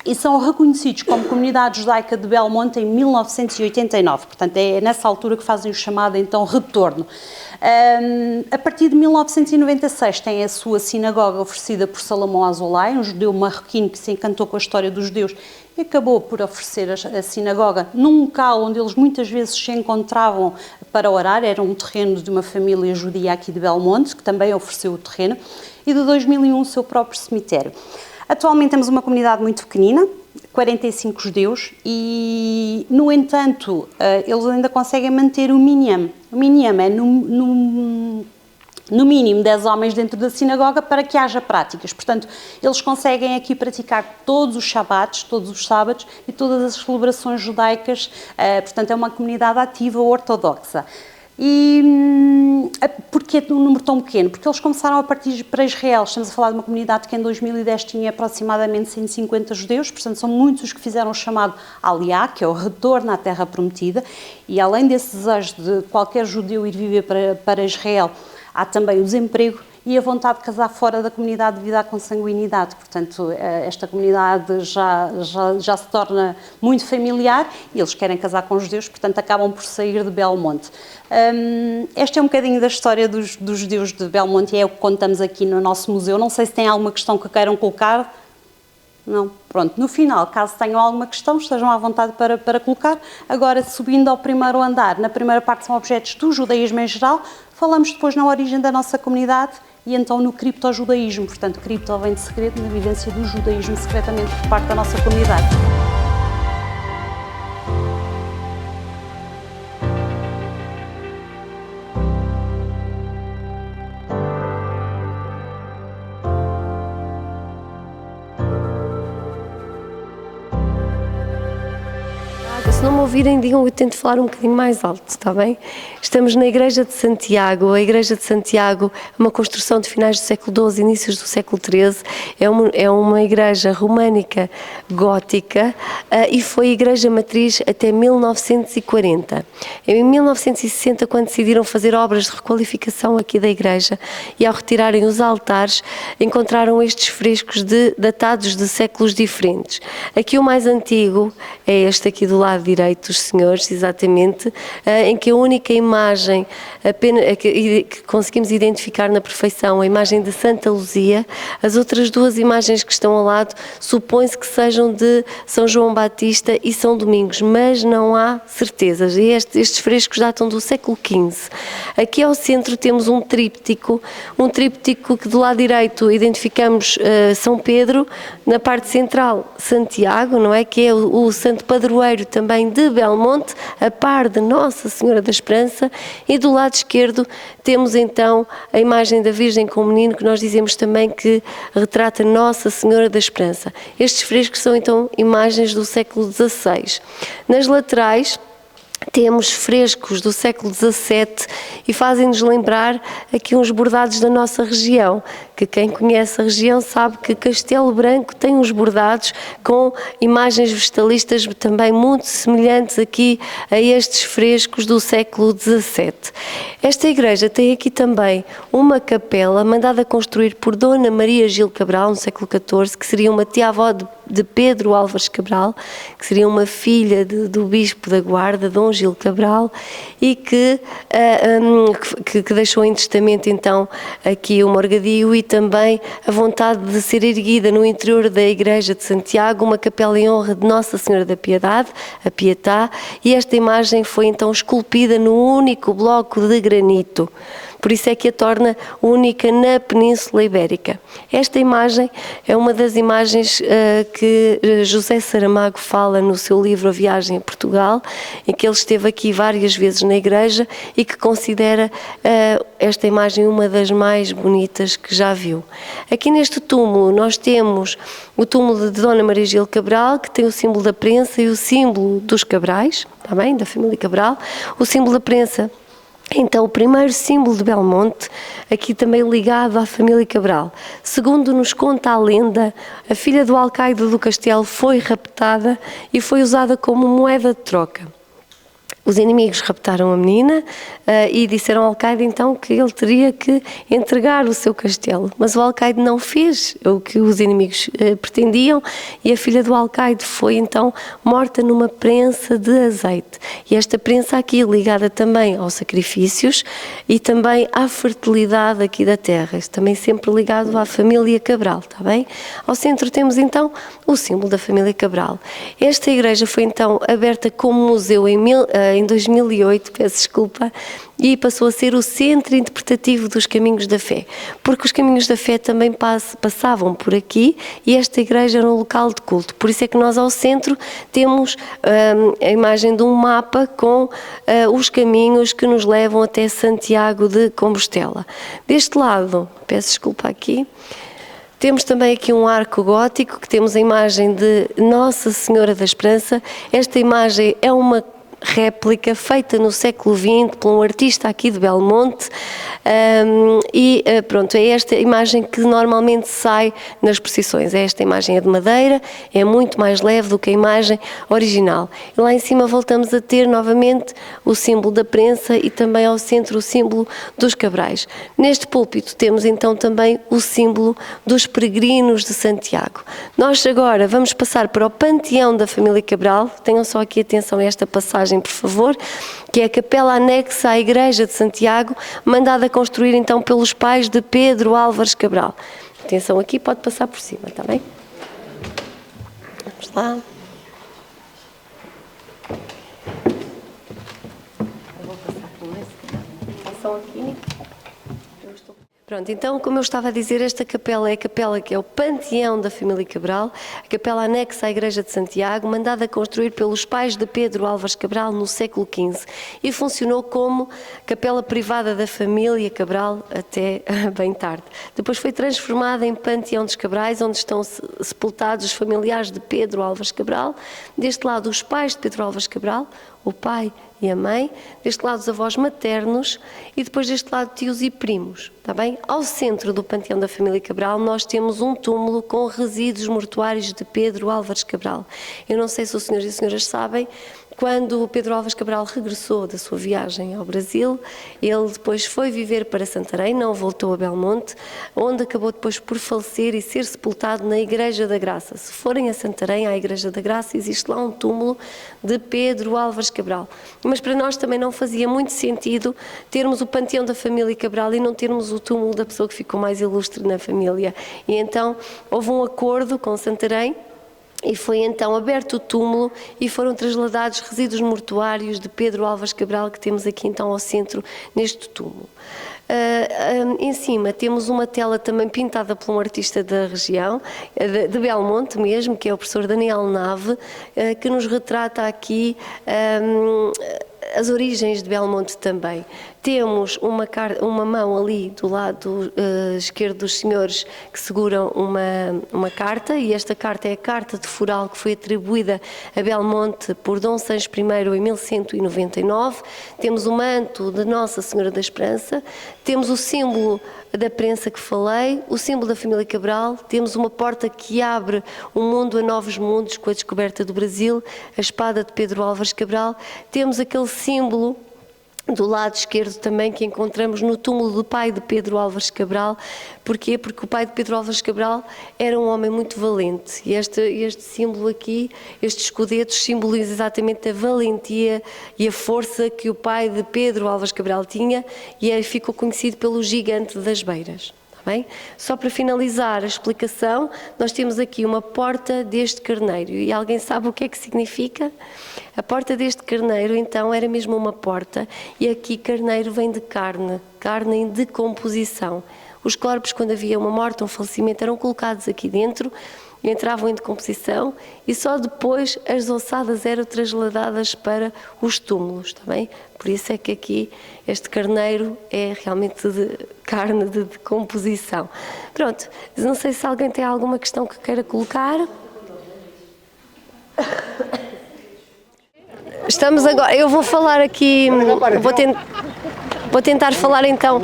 e são reconhecidos como comunidade judaica de Belmonte em 1989, portanto é nessa altura que fazem o chamado então retorno. A partir de 1996 tem a sua sinagoga oferecida por Salomão Azolay, um judeu marroquino que se encantou com a história dos judeus e acabou por oferecer a sinagoga num local onde eles muitas vezes se encontravam para orar, era um terreno de uma família judia aqui de Belmonte, que também ofereceu o terreno, e de 2001 o seu próprio cemitério. Atualmente temos uma comunidade muito pequenina, 45 judeus, e, no entanto, eles ainda conseguem manter o minyan. O minyan é, no mínimo, 10 homens dentro da sinagoga para que haja práticas. Portanto, eles conseguem aqui praticar todos os shabbats, todos os sábados e todas as celebrações judaicas. Portanto, é uma comunidade ativa ortodoxa. E porquê um número tão pequeno? Porque eles começaram a partir para Israel. Estamos a falar de uma comunidade que em 2010 tinha aproximadamente 150 judeus, portanto são muitos os que fizeram o chamado Aliá, que é o retorno à Terra Prometida, e além desse desejo de qualquer judeu ir viver para Israel, há também o desemprego e a vontade de casar fora da comunidade devido à consanguinidade. Portanto, esta comunidade já se torna muito familiar e eles querem casar com os judeus, portanto, acabam por sair de Belmonte. Este é um bocadinho da história dos judeus de Belmonte e é o que contamos aqui no nosso museu. Não sei se tem alguma questão que queiram colocar. Não? Pronto, no final, caso tenham alguma questão, estejam à vontade para colocar. Agora, subindo ao primeiro andar, na primeira parte são objetos do judaísmo em geral, falamos depois na origem da nossa comunidade e então no criptojudaísmo. Portanto, cripto vem de segredo, na vivência do judaísmo secretamente por parte da nossa comunidade. Se não me ouvirem, digam que eu tento falar um bocadinho mais alto, está bem? Estamos na Igreja de Santiago. A Igreja de Santiago é uma construção de finais do século XII, inícios do século XIII. É uma igreja românica gótica e foi a igreja matriz até 1940. Em 1960, quando decidiram fazer obras de requalificação aqui da igreja e ao retirarem os altares, encontraram estes frescos datados de séculos diferentes. Aqui o mais antigo é este aqui do lado direito dos senhores, exatamente, em que a única imagem que conseguimos identificar na perfeição, a imagem de Santa Luzia. As outras duas imagens que estão ao lado supõe-se que sejam de São João Batista e São Domingos, mas não há certezas. E estes frescos datam do século XV. Aqui ao centro temos um tríptico que do lado direito identificamos São Pedro, na parte central Santiago, não é? Que é o santo padroeiro também de Belmonte, a par de Nossa Senhora da Esperança, e do lado esquerdo temos então a imagem da Virgem com o Menino, que nós dizemos também que retrata Nossa Senhora da Esperança. Estes frescos são então imagens do século XVI. Nas laterais temos frescos do século XVII e fazem-nos lembrar aqui uns bordados da nossa região, que quem conhece a região sabe que Castelo Branco tem uns bordados com imagens vegetalistas também muito semelhantes aqui a estes frescos do século XVII. Esta igreja tem aqui também uma capela mandada construir por Dona Maria Gil Cabral no século XIV, que seria uma tia-avó de Pedro Álvares Cabral, que seria uma filha do Bispo da Guarda, Dom Gil Cabral, e que deixou em testamento então aqui o morgadio e também a vontade de ser erguida no interior da Igreja de Santiago uma capela em honra de Nossa Senhora da Piedade, a Pietá, e esta imagem foi então esculpida no único bloco de granito. Por isso é que a torna única na Península Ibérica. Esta imagem é uma das imagens que José Saramago fala no seu livro A Viagem a Portugal, em que ele esteve aqui várias vezes na igreja e que considera esta imagem uma das mais bonitas que já viu. Aqui neste túmulo nós temos o túmulo de Dona Maria Gil Cabral, que tem o símbolo da prensa e o símbolo dos Cabrais, está bem? Da família Cabral. O símbolo da prensa, então, o primeiro símbolo de Belmonte, aqui também ligado à família Cabral. Segundo nos conta a lenda, a filha do alcaide do castelo foi raptada e foi usada como moeda de troca. Os inimigos raptaram a menina e disseram ao alcaide então que ele teria que entregar o seu castelo. Mas o alcaide não fez o que os inimigos pretendiam e a filha do alcaide foi então morta numa prensa de azeite. E esta prensa aqui ligada também aos sacrifícios e também à fertilidade aqui da terra. Isto também sempre ligado à família Cabral, está bem? Ao centro temos então o símbolo da família Cabral. Esta igreja foi então aberta como museu em 2008, peço desculpa, e passou a ser o centro interpretativo dos Caminhos da Fé, porque os Caminhos da Fé também passavam por aqui e esta igreja era um local de culto. Por isso é que nós ao centro temos a imagem de um mapa com os caminhos que nos levam até Santiago de Compostela. Deste lado, peço desculpa aqui, temos também aqui um arco gótico, que temos a imagem de Nossa Senhora da Esperança. Esta imagem é uma réplica feita no século XX por um artista aqui de Belmonte pronto, é esta imagem que normalmente sai nas procissões. Esta imagem é de madeira, é muito mais leve do que a imagem original. E lá em cima voltamos a ter novamente o símbolo da prensa e também ao centro o símbolo dos Cabrais. Neste púlpito temos então também o símbolo dos peregrinos de Santiago. Nós agora vamos passar para o panteão da família Cabral. Tenham só aqui atenção a esta passagem, por favor, que é a capela anexa à Igreja de Santiago, mandada construir então pelos pais de Pedro Álvares Cabral. Atenção aqui, pode passar por cima, está bem? Vamos lá. Eu vou passar por esse. Atenção aqui. Pronto, então, como eu estava a dizer, esta capela é a capela que é o panteão da família Cabral, a capela anexa à Igreja de Santiago, mandada a construir pelos pais de Pedro Álvares Cabral no século XV e funcionou como capela privada da família Cabral até bem tarde. Depois foi transformada em panteão dos Cabrais, onde estão sepultados os familiares de Pedro Álvares Cabral. Deste lado, os pais de Pedro Álvares Cabral, o pai e a mãe, deste lado os avós maternos e depois deste lado tios e primos, está bem? Ao centro do panteão da família Cabral nós temos um túmulo com resíduos mortuários de Pedro Álvares Cabral. Eu não sei se os senhores e senhoras sabem, quando Pedro Álvares Cabral regressou da sua viagem ao Brasil, ele depois foi viver para Santarém, não voltou a Belmonte, onde acabou depois por falecer e ser sepultado na Igreja da Graça. Se forem a Santarém, à Igreja da Graça, existe lá um túmulo de Pedro Álvares Cabral. Mas para nós também não fazia muito sentido termos o panteão da família Cabral e não termos o túmulo da pessoa que ficou mais ilustre na família. E então houve um acordo com Santarém, e foi então aberto o túmulo e foram trasladados resíduos mortuários de Pedro Álvares Cabral, que temos aqui então ao centro neste túmulo. Em cima temos uma tela também pintada por um artista da região, de Belmonte mesmo, que é o professor Daniel Nave, que nos retrata aqui as origens de Belmonte também. Temos uma mão ali do lado esquerdo dos senhores que seguram uma carta, e esta carta é a carta de foral que foi atribuída a Belmonte por Dom Sancho I em 1199. Temos o manto de Nossa Senhora da Esperança, temos o símbolo da prensa que falei, o símbolo da família Cabral, temos uma porta que abre um mundo a novos mundos com a descoberta do Brasil, a espada de Pedro Álvares Cabral, temos aquele símbolo do lado esquerdo também que encontramos no túmulo do pai de Pedro Álvares Cabral. Porquê? Porque o pai de Pedro Álvares Cabral era um homem muito valente, e este símbolo aqui, estes escudetos, simbolizam exatamente a valentia e a força que o pai de Pedro Álvares Cabral tinha, e ficou conhecido pelo gigante das beiras. Bem? Só para finalizar a explicação, nós temos aqui uma porta deste carneiro, e alguém sabe o que é que significa? A porta deste carneiro então era mesmo uma porta, e aqui carneiro vem de carne, carne em decomposição. Os corpos, quando havia uma morte, um falecimento, eram colocados aqui dentro, entravam em decomposição, e só depois as ossadas eram trasladadas para os túmulos, está bem? Por isso é que aqui este carneiro é realmente de carne de decomposição. Pronto, não sei se alguém tem alguma questão que queira colocar. Estamos agora, eu vou falar aqui, vou tentar falar então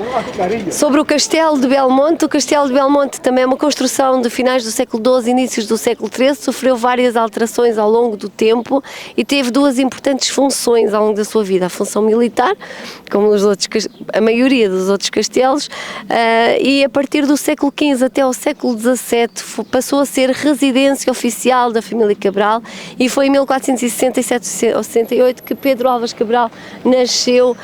sobre o Castelo de Belmonte. O Castelo de Belmonte também é uma construção de finais do século XII, inícios do século XIII, sofreu várias alterações ao longo do tempo e teve duas importantes funções ao longo da sua vida: a função militar, como a maioria dos outros castelos, e a partir do século XV até ao século XVII passou a ser residência oficial da família Cabral, e foi em 1467 ou 68 que Pedro Álvares Cabral nasceu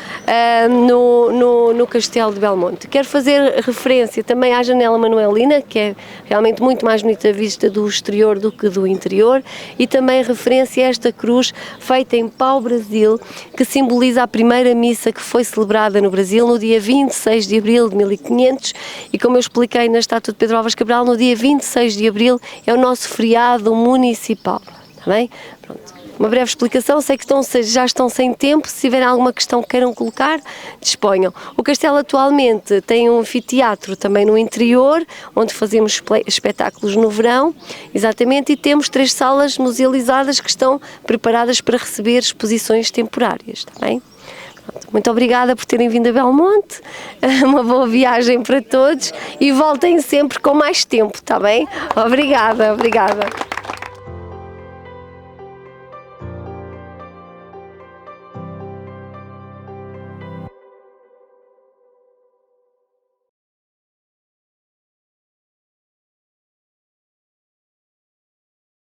no Castelo de Belmonte. Quero fazer referência também à janela manuelina, que é realmente muito mais bonita vista do exterior do que do interior, e também referência a esta cruz feita em pau-brasil, que simboliza a primeira missa que foi celebrada no Brasil no dia 26 de abril de 1500, e como eu expliquei na estátua de Pedro Álvares Cabral, no dia 26 de abril é o nosso feriado municipal. Está bem? Pronto. Uma breve explicação, sei que já estão sem tempo, se tiverem alguma questão que queiram colocar, disponham. O castelo atualmente tem um anfiteatro também no interior, onde fazemos espetáculos no verão, exatamente, e temos 3 salas musealizadas que estão preparadas para receber exposições temporárias, está bem? Pronto. Muito obrigada por terem vindo a Belmonte, uma boa viagem para todos, e voltem sempre com mais tempo, está bem? Obrigada, obrigada.